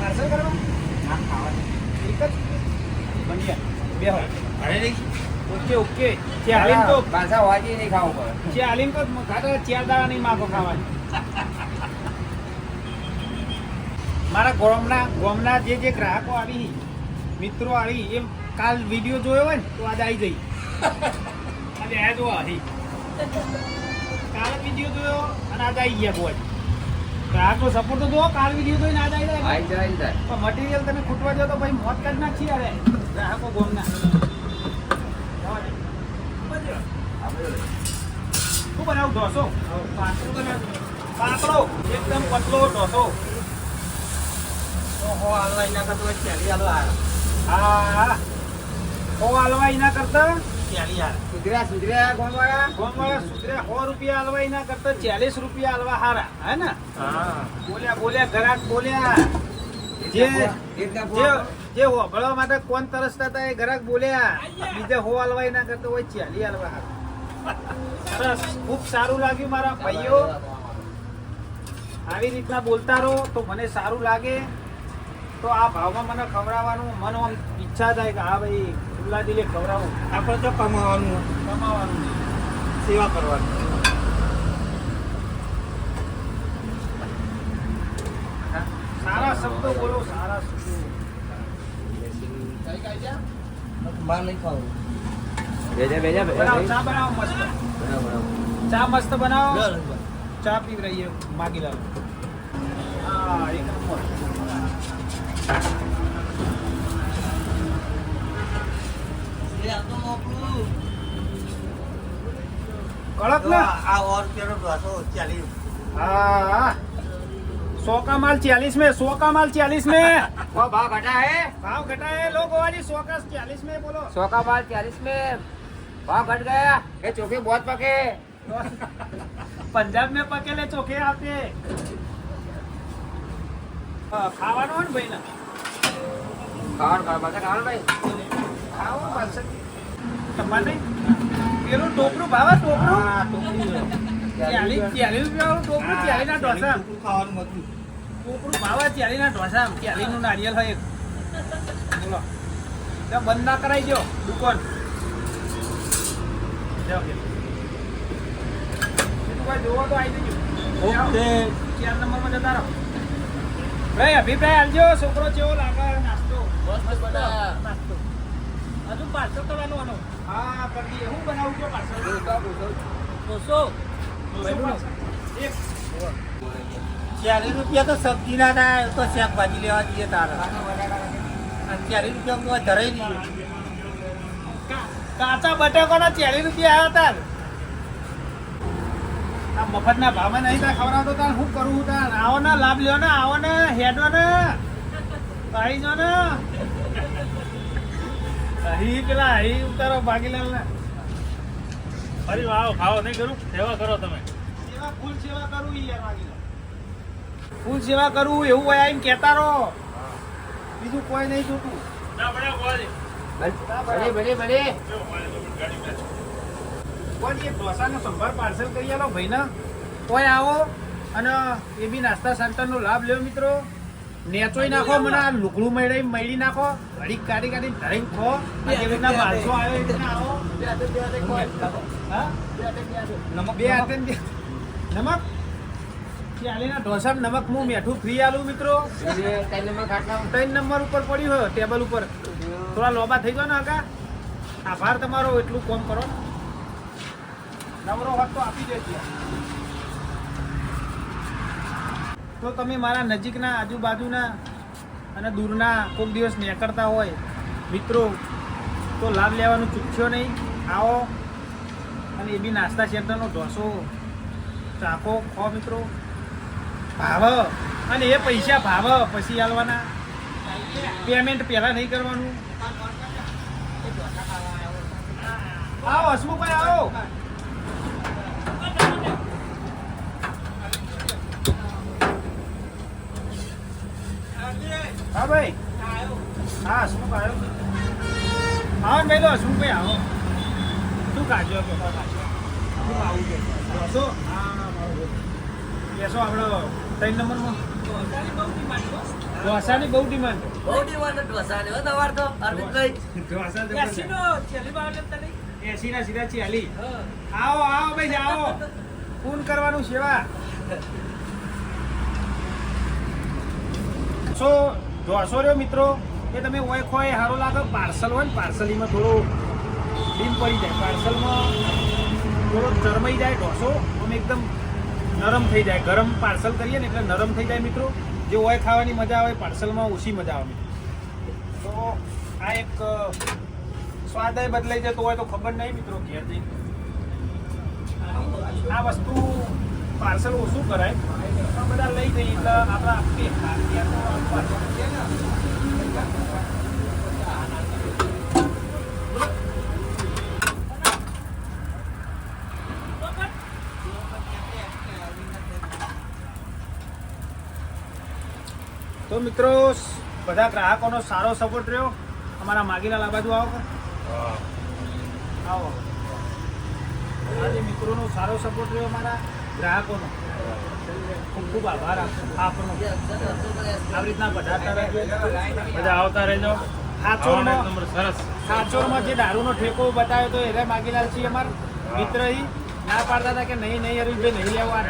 પાર્સલ કરવા ના ખાવા એક જ બની બે હોય અરે ઓકે ચાલીન તો પાછા વાજી નહીં ખાવું પડે ચાલીન તો ખાતો 4 દાડા નહીં માગો ખાવાની. મારા ગોમના જે ગ્રાહકો આવી મિત્રો આવી એમ કાલ વિડીયો જોયો હોય ને તો આજે આવી જઈ આજે આ જો આવી કાલ વિડીયો જોયો અને આજે આવી ગયા ગોવા ગ્રાહકો સપોર્ટ તો જો કાલ વિડીયો જોઈને આજે આવી જાય આવી જાય પણ મટીરિયલ તમે ખૂટવા જાઓ તો ભાઈ મોત કાઢ નાખી અરે ગ્રાહકો ગોમના શું બનાવું ઢોસો પાતળો એકદમ પતલો ઢોસો હા ઓ હલવા એના કરતા સુધર્યા ગોમવાળા ગોમવાળા સુધર્યા 100 રૂપિયા હલવા એના કરતા 40 રૂપિયા હલવા હારા હે ને બોલ્યા ઘરાક બોલ્યા જે હોભળવા માટે કોણ તરસતા હતા એ ઘરાક બોલ્યા બીજા હો હલવા એના કરતા હોય 40 હલવા હારા સરસ ખૂબ સારું લાગ્યું મારા ભાઈઓ આવી રીતના બોલતા રહો તો મને સારું લાગે તો આ ભાવમાં મને ખવડાવવાનું મને આમ ઈચ્છા થાય કે હા ભાઈ ખુલ્લા દિલે ખવડાવું આપણે તો કમાવાનું સેવા કરવાની સારા શબ્દો બોલો સારા શબ્દો બનાવો ચા બનાવો મસ્ત ચા મસ્ત બનાવો ચા પી રહીએ માગી લાવો હા એક નંબર कड़क ना और पेड़ो ढोसो 40 हाँ 100 का माल 40 में 100 का माल 40 में वो भाव घटा है भाव घटा है लोग वाली 100 का 40 में बोलो 100 का माल 40 में भाव घट गया ये चोखे बहुत पके पंजाब में पकेले चोखे आते ખાવાનું હોય ને ભાઈ ના खावन भाई ખાવું પાછળ તમારે પેલું ટોપરું ભાવે ટોપરું 40 રૂપિયા ટોપરું 40 ના ઢોસા ખાવાનું મતું ટોપરું ભાવે 40 ના ઢોસા 40 નું નારિયેલ હોય એક. બોલો ત્યાં બંધ ના કરાઈ દો દુકાન જાઓ કે કોઈ જોવો તો આવી જજો ઓકે 4 નંબરમાં જતા રહો ભાઈ અભિપ્રાય આલજો છોકરો કેવો લાગે નાસ્તો નાસ્તો હજુ પાર્સલ કરવાનું આનો હા કરી દઈએ હું બનાવું છું પાર્સલ ઢોસો એક 40 રૂપિયા તો સબ્જી ના થાય તો શાકભાજી લેવા જઈએ તારા અને 40 રૂપિયા તો ધરાઈ દઈએ કાચા બટાકાના 40 રૂપિયા આવ્યા હતા આ મફતના ભાવમાં નહીં તા ખવડાવતો તાર શું કરું તાર આવો ને લાભ લ્યો ને આવો ને હેડો ને કહી જો ને અહીં પેલા અહીં ઉતારો ભાગીલાલ ને ફરી આવો ખાવો નહીં કરું સેવા કરો તમે સેવા ફૂલ સેવા કરું યાર ભાગીલાલ ફૂલ સેવા કરું એવું હોય આવીને કહેતા રહો બીજું કોઈ નહીં જોતું ના પડે બોલી ભલે ભલે કોઈ એક ઢોસાનો સંભાર પાર્સલ કરી આલો ભાઈને કોઈ આવો અને એ બી નાસ્તા સેન્ટરનો લાભ લ્યો મિત્રો નેચોઈ નાખો મને આ લુગડું મળી નાખો ઘડીક કાઢી ધરીને ખો એવી રીતના 1200 આવે એ રીતના આવો હા? બે હાથે ને બે- નમક ચાલીના ઢોસામાં નમક હું મીઠું ફ્રી આલું મિત્રો 3 નંબર ખાટલા 3 નંબર ઉપર પડ્યું હોય ટેબલ ઉપર થોડા લોબા થઈ જાઓ ને આગા આભાર તમારો એટલું કોમ કરો નવરો હોત તો આપી દેજો તો તમે મારા નજીકના આજુબાજુના અને દૂરના કોઈક દિવસ નીકળતા હોય મિત્રો તો લાભ લેવાનું ચૂકશો નહીં આવો અને એ બી નાસ્તા સેન્ટરનો ઢોસો ચાખો ખો મિત્રો ભાવ અને એ પૈસા ભાવ પછી આલવાના પેમેન્ટ પહેલાં નહીં કરવાનું આવો હસમુભાઈ આવો હા ભાઈ હા હસમુખ આવ્યો આવો ને ભાઈ લો હસમુખભાઈ આવો શું કાઢ્યો કે શું આવું કે બેસો હા બેસો આપણો 3 નંબરમાં ઢોસાની બહુ ડિમાન્ડ ઢોસા એસી ના સીધા 40 આવો આવો ભાઈ આવો ફોન કરવાનું સેવા ઢોસો રહ્યો મિત્રો એ તમે ઓય ખોય સારો લાગે. પાર્સલ હોય ને પાર્સલીમાં થોડો ડીમ પડી જાય, પાર્સલમાં થોડો ચરમાઈ જાય ઢોસો, આમ એકદમ નરમ થઈ જાય. ગરમ પાર્સલ કરીએ ને એટલે નરમ થઈ જાય મિત્રો. જે ઓય ખાવાની મજા આવે પાર્સલમાં ઓછી મજા આવે મિત્રો. તો આ એક સ્વાદ બદલાઈ જતો હોય તો ખબર નહીં મિત્રો. ઘેર જઈ આ વસ્તુ પાર્સલ ઓછું કરાય, બધા લઈ જઈએ એટલે આપણે આપીએ. તો મિત્રો બધા ગ્રાહકોનો સારો સપોર્ટ રહ્યો. અમારા માગીલાલ આ બાજુ આવો. આવો. આજે મિત્રોનો સારો સપોર્ટ રહ્યો, અમારા ગ્રાહકોનો ખૂબ ખૂબ આભાર આપનો. આવી રીતના બધા આવતા રહેજો. હાચોરમાં જે દારૂનો ઠેકો બતાવ્યો તો એને માગીલાલ છીએ અમારા મિત્ર ના પાડતા હતા કે નહીં અરવિંદભાઈ નહીં લેવા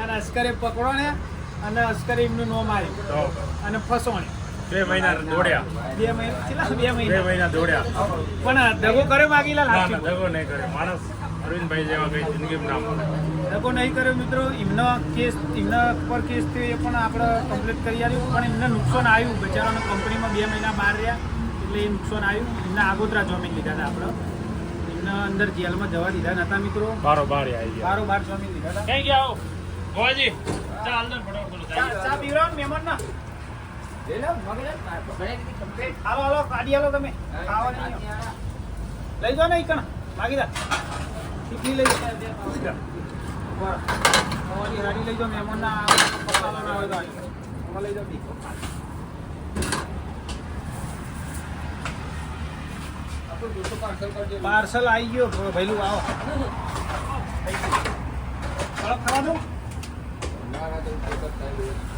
અને અસ્કરે પકડો ને અને અસ્કરે એમનું નો માર્યું અને ફસોણી 2 મહિના દોડ્યા. 2 મહિના દોડ્યા પણ દગો કરે માગીલાલ? દગો નહીં કરે માણસ. અરવિંદભાઈ જેવા કઈ જિંદગીમાં દગો નહીં કર્યો મિત્રો. એમના પર કેસ થયો એ પણ આપણે કમ્પ્લીટ કરી આવ્યું, પણ એમને નુકસાન આવ્યું. બચારાને કંપનીમાં 2 મહિના બહાર રહ્યા એટલે એ નુકસાન આવ્યું. એમના આગોતરા જમીન લીધા હતા આપણે, એમના અંદર જેલમાં જવા દીધા નતા મિત્રો. બારોબાર જમીન લીધા હતા. કઈ ગયા ગોવાજી? ચાલ ને ફટાફટ ચા પીવડાવો ને મહેમાન ના. હાલો કાઢી હાલો તમે. લઈ જાઓ ને ઈકણ માગીદા ટીકલી લઈ જાઓ. ગાડી લઈ જાઓ. મહેમાન ના પકડાવા ના હોય તો લઈ જાઓ. પાર્સલ આવી ગયો ભૈલું. આવો કડક ખરા દો.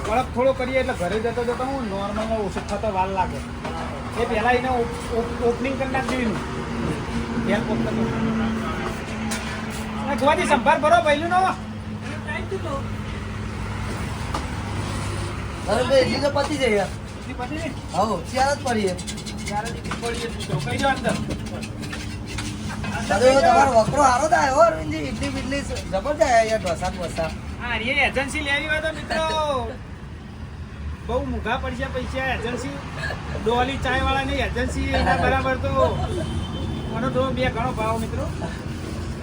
કડક થોડો કરીએ એટલે ઘરે જતો હું નોર્મલમાં ઓછું થતો વાર લાગે. એ પહેલાં એને ઓપનિંગ કરી નાખજો એનું. ગેલ પોપટ ગોવાજી સંભાર ભરો ભૈલું નો. અરે ભાઈ એટલી તો પતી જાય પતી ને આવો ચાર જ પડીએ ત્યારે પડીએ મિત્રો કઈ જાવ અંદર. તમારો વકરો હારો થાય હો અરવિંદજી. ઇડલી બિડલી જબર જાય અહીંયા ઢોસા બોસા. હા એ એજન્સી લેવી હોય તો મિત્રો બહુ મોંઘા પડશે પૈસા. એજન્સી ડોલી ચાય વાળાની એજન્સી એના બરાબર તો મને તો 2 ઘણો ભાવ મિત્રો.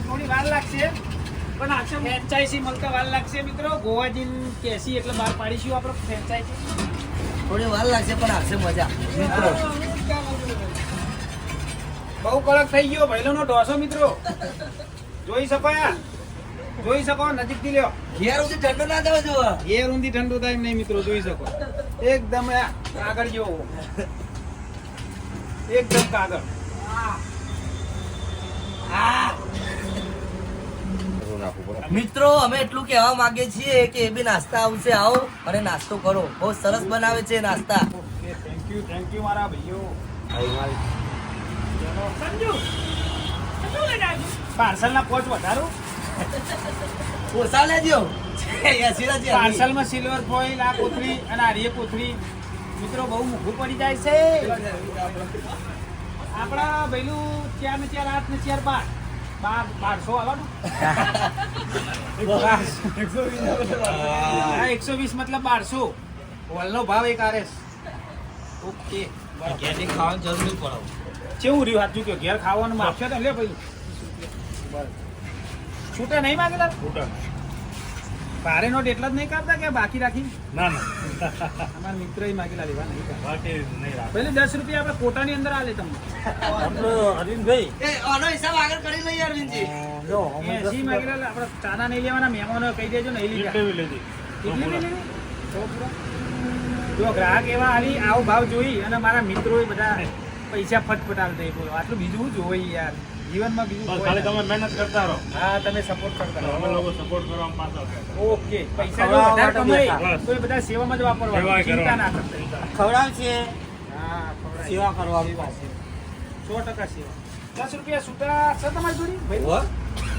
થોડી વાર લાગશે પણ આખે ફ્રેન્ચાઇઝી મળતા વાર લાગશે મિત્રો. ગોવાજી કેસી એટલે બહાર પાડીશું આપણે ફ્રેન્ચાઇઝી. થોડી વાર લાગશે પણ આવશે મજા મિત્રો. બહુ કડક થઈ ગયો ભૈલોનો ઢોસો મિત્રો. જોઈ શકો નજીકથી લ્યો. ઘેર સુધી ઠંડો ના થવો જોવો. એ ઊંધી ઠંડુ થાય એમ નહીં મિત્રો. જોઈ શકો એકદમ કાગળ જેવો, એકદમ કાગળ. મિત્રો અમે એટલું કહેવા માંગીએ છીએ કે એ બી નાસ્તા આવશે, આવો અને નાસ્તો કરો. બહુ સરસ બનાવે છે નાસ્તા. ઓકે થેન્ક યુ મારા ભાઈઓ. સંજુ પાર્સલના પોચ વધારો. ઓછા લેજો. પાર્સલમાં સિલ્વર ફોઇલ આ કોથળી અને આ રે કોથળી મિત્રો બહુ મોંઘું પડી જાય છે. આપણા ભઈલું 4 ને 4 8 ને 4 1200 આવવાનું. 120 મતલબ 1200 હોલનો ભાવ એક આરએસ. ઓકે કેન્ડી ખાવાની જરૂર નહીં પડે. કેવું રહ્યું સાચું કે ઘેર ખાવાનું માપશે ને લે ભાઈ. છૂટા નહીં માંગેલા? ભારે નોટ એટલા જ નહીં કાઢતા કે બાકી રાખી? ના અમારા મિત્ર માગેલા લેવા નહીં કાઢતા. બાકી નહીં રાખ. પેલી 10 રૂપિયા આપણે કોટાની અંદર આલે તમને. અરવિંદભાઈ એ આનો હિસાબ આગળ કરી લઈએ અરવિંદજી. 80 માગેલા આપણે ચાના નહીં લેવાના. મહેમાનો કહી દેજો નહીં લીધા. કેટલી લીધી? કેટલી નહીં લીધી? 100 પૂરા. જો ગ્રાહક એવા આવી આવો ભાવ જોઈ અને મારા મિત્રો બધા પૈસા ફટફટાલ દે. બોલો આટલું બીજું શું જોઈ યાર જીવનમાં બીજું બસ કોઈ ખાલી નથી. તમે મહેનત કરતા રહો. હા તમે સપોર્ટ કરતા રહો. અમે લોકો સપોર્ટ કરવા પાછા છે. ઓકે પૈસા જો વધારે કમાય તો એ બધા સેવામાં જ વાપરવા. સેવા ચિંતા ના કરવાની. કરતા. ખવડાવશે હા ખવડાય. સેવા કરવાની. સેવા. 100% સેવા. 10 રૂપિયા છૂટા છે તમારી જોડી ભાઈ?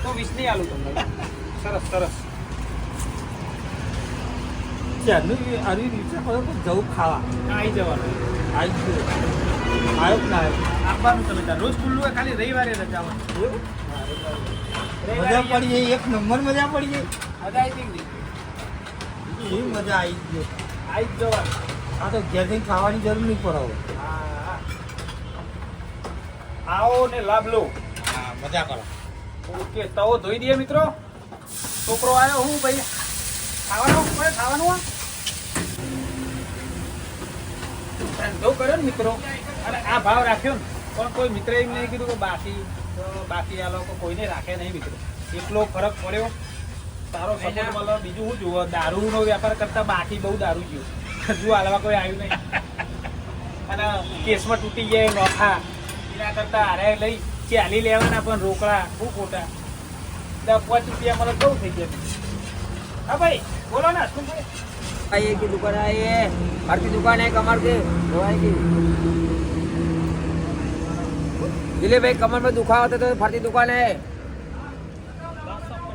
તો 20 ની આલું તમને. સરસ સરસ. ચારનું આર્યું વિચાર કરો તો જવું ખાવા આવી જવાનું આવી ગયું આવ્યો કે ના આવ્યો આપવાનું તમે ત્યાં રોજ ખુલ્લું હોય, ખાલી રવિવારે રજા હોય. મજા પડી જાય એક નંબર મજા પડી જાય મજા આવી હતી કે નહીં? એવી મજા આવી ગઈ આવી જ જવાનું. આ તો ઘેર જઈને ખાવાની જરૂર નહીં પડે હવે. હા. આવો ને લાભ લો. હા મજા કરો ઓકે, તવો ધોઈ દઈએ મિત્રો. છોકરો આવ્યો, હું ભાઈ ખાવાનું કોઈ ખાવાનું આ? ધંધો કર્યો ને મિત્રો, અને આ ભાવ રાખ્યો ને, પણ કોઈ મિત્ર એમ નહીં કીધું કે બાકી આ લોકો કોઈને રાખે નહીં મિત્રો. એટલો ફરક પડ્યો, સારો સપોર્ટ મળે. બીજું શું જુઓ, દારૂનો વેપાર કરતા બાકી બહુ દારૂ ગયો. હજુ હાલવા કોઈ આવ્યું નહીં, અને કેસમાં તૂટી જાય નોખા એના કરતા હારે લઈ ચાલી લેવાના, પણ રોકડા શું ખોટા. 10-5 રૂપિયા મને બહુ થઈ ગયા. હા ભાઈ બોલો ને શું आइए की दुकान आइए, हर की दुकान है कमर के दवाई की। दिले भाई कमर में दुखा होता तो फरती दुकान है।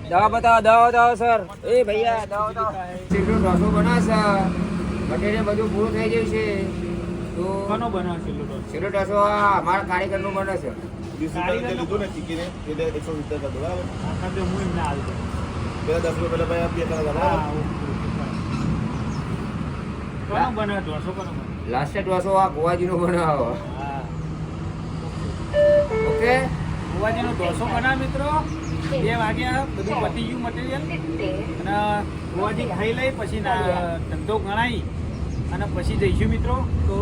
दवा बताओ सर। ए भैया दवा बताओ। सीटो ढोસો બના સર, મટીરિયલ બધું પૂરું થઈ ગયું છે તો કોનો બનાવ છે લોટો? સીટો ઢોસો અમારા કારીગરનું બને છે. લીધું ને ચીકીને એટલે 170 કર દો બરાબર. હા તો હું એમને આલ દઉં. પેલા 10 રૂપિયા પહેલા ભાઈ આપીએ કરા બરાબર. કોનો બનાવ ઢોસો કોનો બનાવ? લાસ્ટ ઢોસો આ ગોવાજીનો બનાવો. હા ઓકે ગોવાજીનો ઢોસો બનાવ મિત્રો. 2 વાગ્યા બધું પતી ગયું મટીરિયલ, અને ગોવાજી ખાઈ લઈ પછી ધંધો ગણાઈ અને પછી જઈશું મિત્રો. તો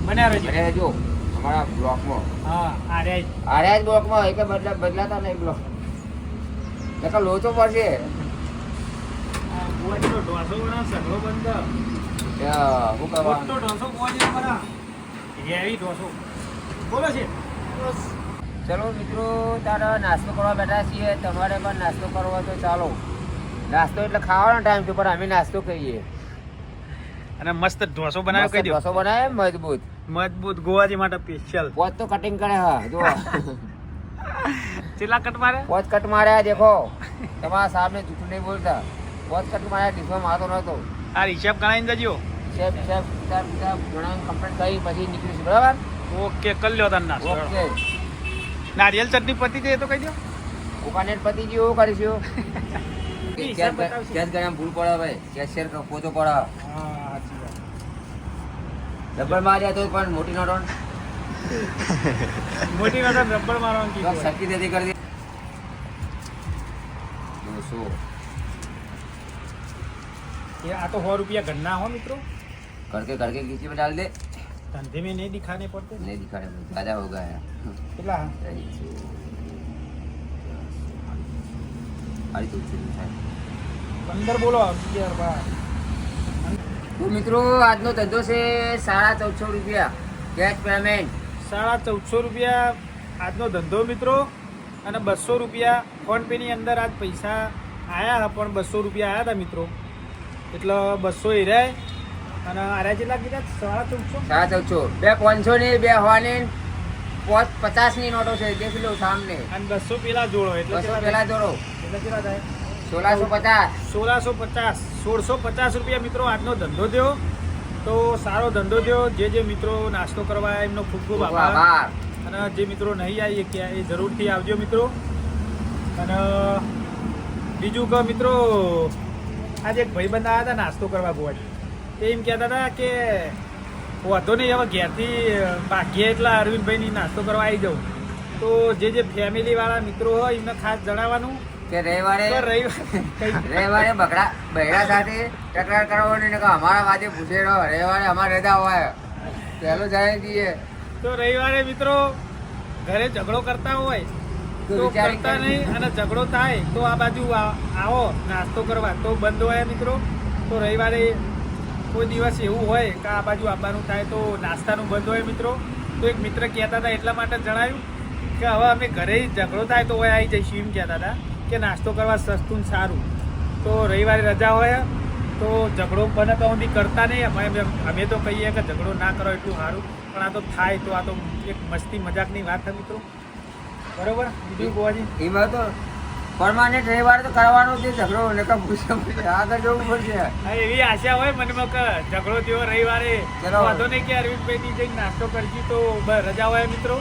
બન્યા રહેજો. અને જો અમારા બ્લોકમાં હા આર્યા આર્યા જ બ્લોકમાં એક બદલાતા નહીં બ્લોક નકર લોચો પડશે. ગોવાજીનો ઢોસો બનાવ, સગડો બંધ. શું કરવાનું? મોટો ઢોસો ગોવાજીનો બનાવ, હેવી ઢોસો. બોલો છે ચલો મિત્રો, તારે નાસ્તો કરવા બેઠા છીએ. તમારે પણ નાસ્તો કરવો હોય તો ચાલો. નાસ્તો એટલે ખાવાનો ટાઈમ છે, પણ અમે નાસ્તો કરીએ. અને મસ્ત ઢોસો બનાવ્યો કહી દો. ઢોસો બનાવે મજબૂત મજબૂત ગોવાજી માટે સ્પેશિયલ. પોચ તો કટિંગ કરે. હા જો ચેલા કટ મારે પોચ કટ માર્યા. દેખો તમારા સાહેબને જૂઠું નહીં બોલતા. પોચ કટ માર્યા, ડીશમાં મારતો નહોતો. આ હિસાબ ગણાઈને જજો. શેફ ઘણા કમ્પ્લેટ કરી પછી નીકળીશું બરાબર. ઓકે કરી લ્યો તાર નાસ્તો. ઓકે નારિયેલ ચટણી પતી જાય તો કહી દો. કોકાનેટ પતી ગયું કરીશું. હિસાબ બતાવશે. ગેસ ગરમ ભૂલ પડે ભાઈ, કેશિયર પોતો પડે. હા સાચી વાત. રબર માર્યા તો પણ મોટી નોટો મોટી વાત રબર મારવાનું કીધું. શક્તિ તેથી કરી દે. 200 ये आ तो 100 रुपया गन्ना हो मित्रों. करके किसी में डाल दे. धंधे में नहीं दिखाने पड़ते. नहीं दिखाने में ज्यादा हो गया है. कितना अंदर बोलो 11 तो मित्रों આજનો ધંધો છે 1450 રૂપિયા કેશ પેમેન્ટ. 1450 રૂપિયા આજનો ધંધો મિત્રો. અને 200 રૂપિયા ફોન પે ની અંદર આજ પૈસા આયા પણ 200 રૂપિયા આયા હતા મિત્રો. એટલે 200 એ રહે. અને આરા જેટલા કીધા 1450. 1450 બે 500 ની બે હોવાની 50 ની નોટો છે. દેખ લો સામને. અને 200 પેલા જોડો એટલે 200 પેલા જોડો એટલે કેટલા થાય? 1650. 1650 રૂપિયા મિત્રો આજનો ધંધો થયો. તો સારો ધંધો થયો. જે મિત્રો નાસ્તો કરવા આવ્યા એમનો ખૂબ ખૂબ આભાર. અને જે મિત્રો નહીં આવી શક્યા એ જરૂરથી આવજો મિત્રો. અને બીજું કે મિત્રો આજે એક ભાઈબંધ આવ્યા હતા નાસ્તો કરવા ગોવાજી. એ એમ કહેતા હતા કે વાંધો નહીં હવે ઘેરથી ભાગ્યે એટલા અરવિંદભાઈની નાસ્તો કરવા આવી જાઉં. તો જે ફેમિલીવાળા મિત્રો હોય એમને ખાસ જણાવવાનું કે રવિવારે બૈરા સાથે તકરાર કરવાની. અમારા વાજે પૂછેડો રવિવારે અમારે રજા હોય પહેલો જાય દઈએ. તો રવિવારે મિત્રો ઘરે ઝઘડો કરતા હોય તો કરતા નહીં, અને ઝઘડો થાય તો આ બાજુ આવો નાસ્તો કરવા તો બંધ હોય મિત્રો. તો રવિવારે કોઈ દિવસ એવું હોય કે આ બાજુ આવવાનું થાય તો નાસ્તાનું બંધ હોય મિત્રો. તો એક મિત્ર કહેતા હતા એટલા માટે જણાવ્યું કે હવે અમે ઘરે ઝઘડો થાય તો હોય આવી જઈશું એમ કહેતા હતા કે નાસ્તો કરવા સસ્તું સારું. તો રવિવારે રજા હોય તો ઝઘડો બને તો સુધી કરતા નહીં. અમે તો કહીએ કે ઝઘડો ના કરો એટલું સારું, પણ આ તો થાય તો આ તો એક મસ્તી મજાકની વાત છે મિત્રો. બરોબર. બીજું ગોવાજી એમાં તો પરમાનન્ટ રવિવારે તો કરવાનો છે ઝઘડો ને કાં પૂછે આગળ જવું પડશે. હા, એવી આશા હોય મનમાં કે ઝઘડો થયો રવિવારે ચલો. વાંધો નહીં કે અરવિંદભાઈની જઈને નાસ્તો કરજી તો રજા હોય મિત્રો.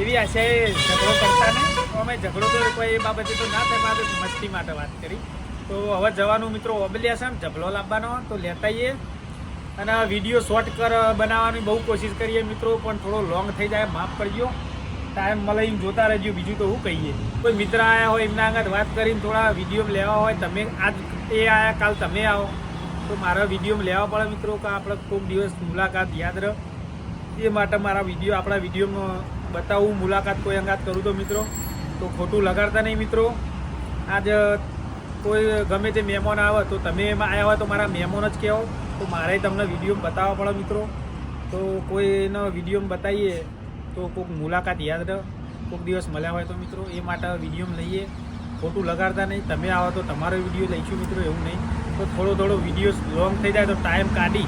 એવી આશા એ ઝઘડો કરતા નહીં. અમે ઝઘડો તો કોઈ એ બાબતે તો ના થાય, બાબત મસ્તી માટે વાત કરી. તો હવે જવાનું મિત્રો ઓબલિયાસમ ઝબલો લાવવાનો તો લેતા આવીએ અને વિડીયો શોર્ટ બનાવવાની બહુ કોશિશ કરીએ મિત્રો, પણ થોડો લોંગ થઈ જાય, માફ કરજો. ટાઈમ મળે એમ જોતા રહેજો. બીજું તો શું કહીએ, કોઈ મિત્ર આવ્યા હોય એમના આગળ વાત કરીને થોડા વિડીયો લેવા હોય, તમે આજ એ આવ્યા કાલ તમે આવો તો મારા વિડીયો લેવા પડે મિત્રો, કે આપણે ખૂબ દિવસ મુલાકાત યાદ રહે. એ માટે મારા વિડીયો આપણા વિડીયોમાં બતાવું, મુલાકાત કોઈ અંગાત કરું તો મિત્રો, તો ખોટું લગાડતા નહીં મિત્રો. આજ કોઈ ગમે તે મહેમાન આવે તો તમે એમાં આવ્યા હોય તો મારા મહેમાન જ કહેવો, તો મારે તમને વિડીયો બતાવવા પડે મિત્રો. તો કોઈનો વિડીયો બતાવીએ તો કોઈક મુલાકાત યાદ રહે, કોઈક દિવસ મળ્યા હોય તો મિત્રો. એ માટે વિડીયો લઈએ, ખોટું લગાડતા નહીં. તમે આવો તો તમારો વિડીયો લઈશું મિત્રો, એવું નહીં. તો થોડો વિડીયો લોંગ થઈ જાય તો ટાઈમ કાઢી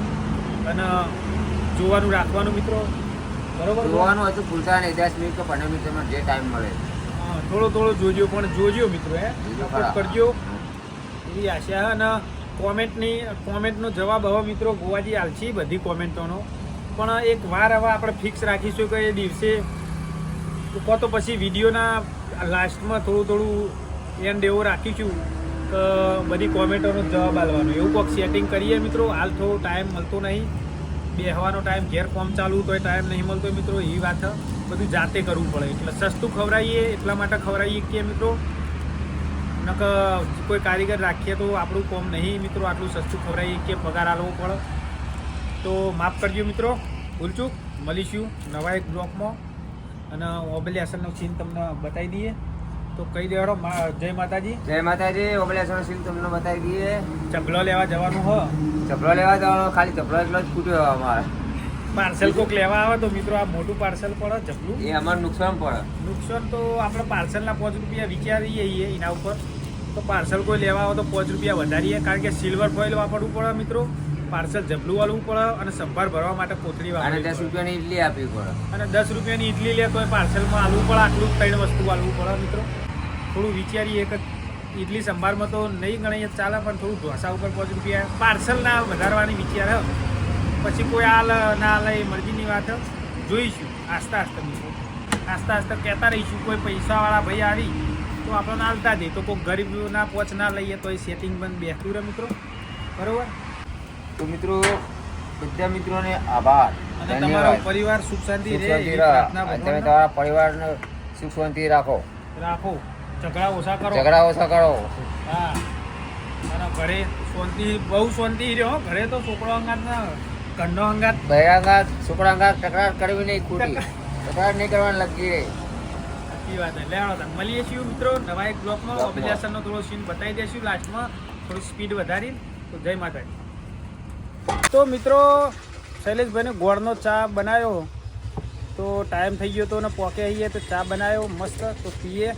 અને જોવાનું રાખવાનું મિત્રો, બરોબર? જોવાનું હતું ભૂલતા નહીં, 10 મિનિટ કે 15 મિનિટ તમને જે ટાઈમ મળે. હા, થોડો જોજો, પણ જોજો મિત્રો, સપોર્ટ કરજો એવી આશા. અને કોમેન્ટનો જવાબ હવે મિત્રો ગોવાજી આલશે બધી કોમેન્ટોનો, પણ એક વાર હવે આપણે ફિક્સ રાખીશું કે એ દિવસે કહો તો પછી વિડીયોના લાસ્ટમાં થોડું એન્ડ એવો રાખીશું કે બધી કોમેન્ટોનો જવાબ આપવાનો, એવું કોઈક સેટિંગ કરીએ મિત્રો. હાલ થોડો ટાઈમ મળતો નહીં, બેસવાનો ટાઈમ, ઘેર કોમ ચાલુ તોય ટાઈમ નહીં મળતો મિત્રો. એવી વાત બધું જાતે કરવું પડે, એટલે સસ્તું ખવડાવીએ એટલા માટે ખવડાવીએ કે મિત્રો, નક કોઈ કારીગર રાખીએ તો આપણું કોમ નહીં મિત્રો. આટલું સસ્તું ખવડાવીએ કે પગાર આલવો પડે. તો માફ કરજો મિત્રો, ભૂલચૂક. મળીશું નવા એક બ્લોકમાં અને ઓબલિયાસનનો સીન તમને બતાવી દઈએ. તો કહી દેવાનો જય માતાજી. જય માતાજી. ઓબલિયાસનનો સીન તમને બતાવી દઈએ. ચપલો લેવા જવાનું હ. ચપલો લેવા જવાનો, ખાલી ચપલો એટલો જ ફૂટ્યો અમારે. પાર્સલ કોક લેવા આવે તો મિત્રો આ મોટું પાર્સલ પડે ચપલું, એ અમારે નુકસાન પડે. નુકસાન તો આપણે પાર્સલના 5 રૂપિયા વિચારીએ એના ઉપર. તો પાર્સલ કોઈ લેવા આવે તો 5 રૂપિયા વધારીએ, કારણ કે સિલ્વર ફોઇલ વાપરવું પડે મિત્રો, પાર્સલ જબલું વાળવું પડે અને સંભાર ભરવા માટે કોથળી અને વાપરવી 10 પડે. રૂપિયાની ઇડલી આપવી પડે. અને 10 રૂપિયાની ઇડલી લે તો પાર્સલમાં આલવું પડે. આટલું 3 વસ્તુ આલવું પડે મિત્રો. થોડું વિચારીએ કે ઇડલી સંભારમાં તો નહીં ગણીએ ચાલે, પણ થોડું ઢોસા ઉપર 5 રૂપિયા પાર્સલના વધારવાની વિચાર. પછી કોઈ આલ ના આલે એ મરજીની વાત જોઈશું આસ્તા મિત્રો. આસ્તા કહેતા રહીશું. કોઈ પૈસાવાળા ભાઈ આવી તો આપણને આલતા દે, તો કોઈ ગરીબના પોચ ના લઈએ તો એ સેટિંગ બંધ બેસતું રહે મિત્રો, બરોબર? તો મિત્રો બધા મિત્રોને આભાર, અને તમારો ધન્યવાદ. પરિવાર સુખ શાંતિ સુખ રહે શાંતિ એવી રહે. પ્રાર્થના અને તમે ભગવાનને તમારા પરિવારને સુખ શાંતિ રાખો, રાખો. ઝઘડા ઓછા કરો. ઝઘડા ઓછા કરો. હા, અને ઘરે શાંતિ, બહુ શાંતિ રહ્યો. ઘરે તો છોકરો અંગાત ના, ઘરનો અંગાત. બહેરાંગાત છોકરા અંગાત તકરાર કરવી નહીં, ખોટી તકરાર નહીં કરવાની લગી રહે. સાચી વાત. એટલે મળીએ છીએ મિત્રો નવા એક બ્લોકમાં. ઓબલિયાસનનો થોડો સીન બતાવી દઈશું લાસ્ટમાં, થોડી સ્પીડ વધારી. તો જય માતાજી. તો મિત્રો શૈલેષભાઈને ગોળનો ચા બનાવ્યો, તો ટાઈમ થઈ ગયો તો ને પોકે આવીએ તો ચા બનાવ્યો મસ્ત. તો પીએ,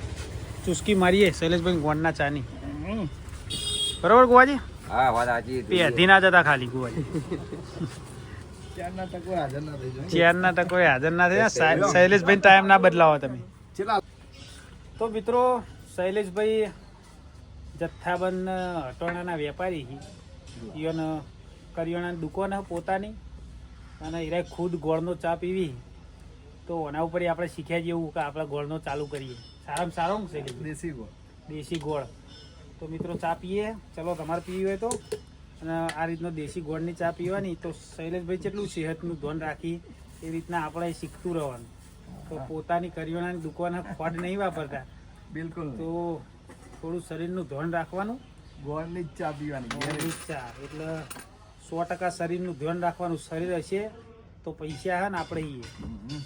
ચુસ્કી મારીએ શૈલેષભાઈ ગોળના ચાની. બરોબર ગોવાજી? હા, વાત સાચી. પેધી ના જતા ખાલી ગોવાજી. ચારના તકો હાજર ના થઈ જાય. ચેરના તો કોઈ હાજર ના થયા. શૈલેષભાઈ ટાઈમ ના બદલાવો તમે. તો મિત્રો શૈલેષભાઈ જથ્થાબંધ અટોણાના વેપારી, ઈવન કરિયાણાની દુકાન પોતાની, અને એરા ખુદ ગોળનો ચા પીવી. તો એના ઉપર આપણે શીખ્યા જેવું કે આપણે ગોળનો ચાલુ કરીએ. સારામાં સારો છે દેશી ગોળ. તો મિત્રો ચા પીએ. ચલો તમારે પીવી હોય તો. અને આ રીતનો દેશી ગોળની ચા પીવાની. તો શૈલેષભાઈ કેટલું સેહતનું ધ્યાન રાખી એ રીતના આપણે શીખતું રહેવાનું. તો પોતાની કરિયાણાની દુકાન ખોટ નહીં વાપરતા, બિલકુલ. તો થોડું શરીરનું ધ્યાન રાખવાનું. ગોળની જ ચા પીવાની. ગોળની ચા એટલે 100% શરીરનું ધ્યાન રાખવાનું. શરીર હશે તો પૈસા હે ને આપણે ઈએ,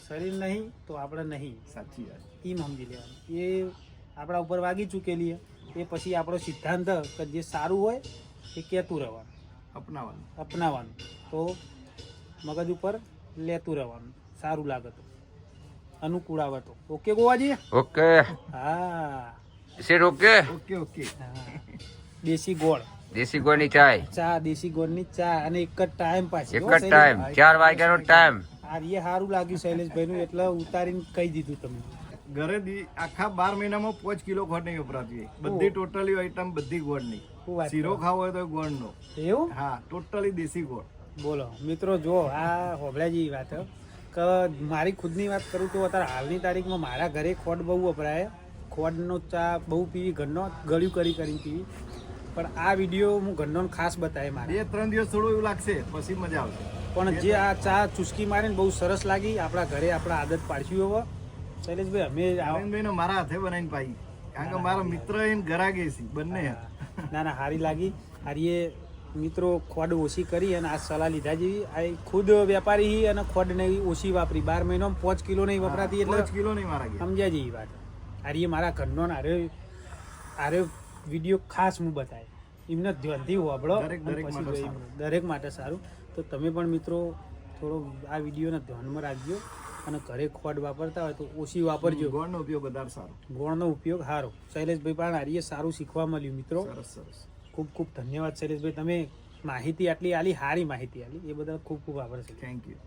શરીર નહીં તો આપણે નહીં. સાચી વાત. એમ સમજી લેવાનું. એ આપણા ઉપર વાગી ચૂકેલી એ પછી આપણો સિદ્ધાંત કે જે સારું હોય એ કહેતું રહેવાનું, અપનાવવાનું. તો મગજ ઉપર લેતું રહેવાનું. સારું લાગે તો, અનુકૂળ આવે તો. ઓકે ગોવાજી? ઓકે. હા, શેર ઓકે. ઓકે. દેશી ગોળ, દેશી ગોળની ચાય, ચા, દેશી ગોળની ચા, અને એક જ ટાઈમ પાછી. એક જ ટાઈમ, 4 વાગ્યાનો ટાઈમ. આ એ સારું લાગ્યું શૈલેષભાઈનું, એટલે ઉતારીને કહી દીધું તમને. ઘરે આખા 12 મહિનામાં 5 કિલો ખોટ નહીં વપરાતી હોય. બધી ટોટલી આઈટમ બધી ગોળની. શું વાત શીરો કરો? ખાવો હોય તો ગોળનો. એવું હા, ટોટલી દેશી ગોળ. બોલો મિત્રો, જો આ હોબળાજી વાત હે કે મારી ખુદની વાત કરું તો અત્યારે હાલની તારીખમાં મારા ઘરે ખોટ બહુ વપરાય. ખોટનો ચા બહુ પીવી, ઘરનો ગળ્યું કરીને પીવી. પણ આ વિડીયો હું ઘરનો ખાસ બતાવે મારે. 2-3 દિવસ થોડું એવું લાગશે, પછી મજા આવશે. પણ જે આ ચા ચુસ્કી મારીને બહુ સરસ લાગી. આપણા ઘરે આપણા આદત પાડશું હવે. શૈલેષભાઈ અમે આનંદભાઈને મારા હાથે બનાવીને પાઈ, કારણ કે મારા મિત્ર એને ગરાગે છે બંને. ના હારી લાગી. હારીએ મિત્રો ખોડ ઓછી કરી અને આ સલાહ લીધા જેવી. આ ખુદ વેપારી અને ખોડ ને ઓછી વાપરી. 12 મહિનામાં 5 કિલો નહીં વપરાતી, એટલે 5 કિલો નહીં મારા ઘેર. સમજ્યા જેવી વાત. હારીએ મારા ઘરનો આરે વિડીયો ખાસ હું બતાવે એમને ધ્યાનથી વાપરો. દરેક માટે સારું. તો તમે પણ મિત્રો થોડો આ વિડીયોને ધ્યાનમાં રાખજો અને ઘરે ખોડ વાપરતા હોય તો ઓછી વાપરજો. ગોળનો ઉપયોગ વધારે સારો. ગોળનો ઉપયોગ સારો. શૈલેષભાઈ પણ હારીએ સારું શીખવા મળ્યું મિત્રો. સરસ. ખૂબ ખૂબ ધન્યવાદ શૈલેષભાઈ. તમે માહિતી આટલી આલી, સારી માહિતી આલી, એ બદલ ખૂબ ખૂબ આભાર છે. Thank you.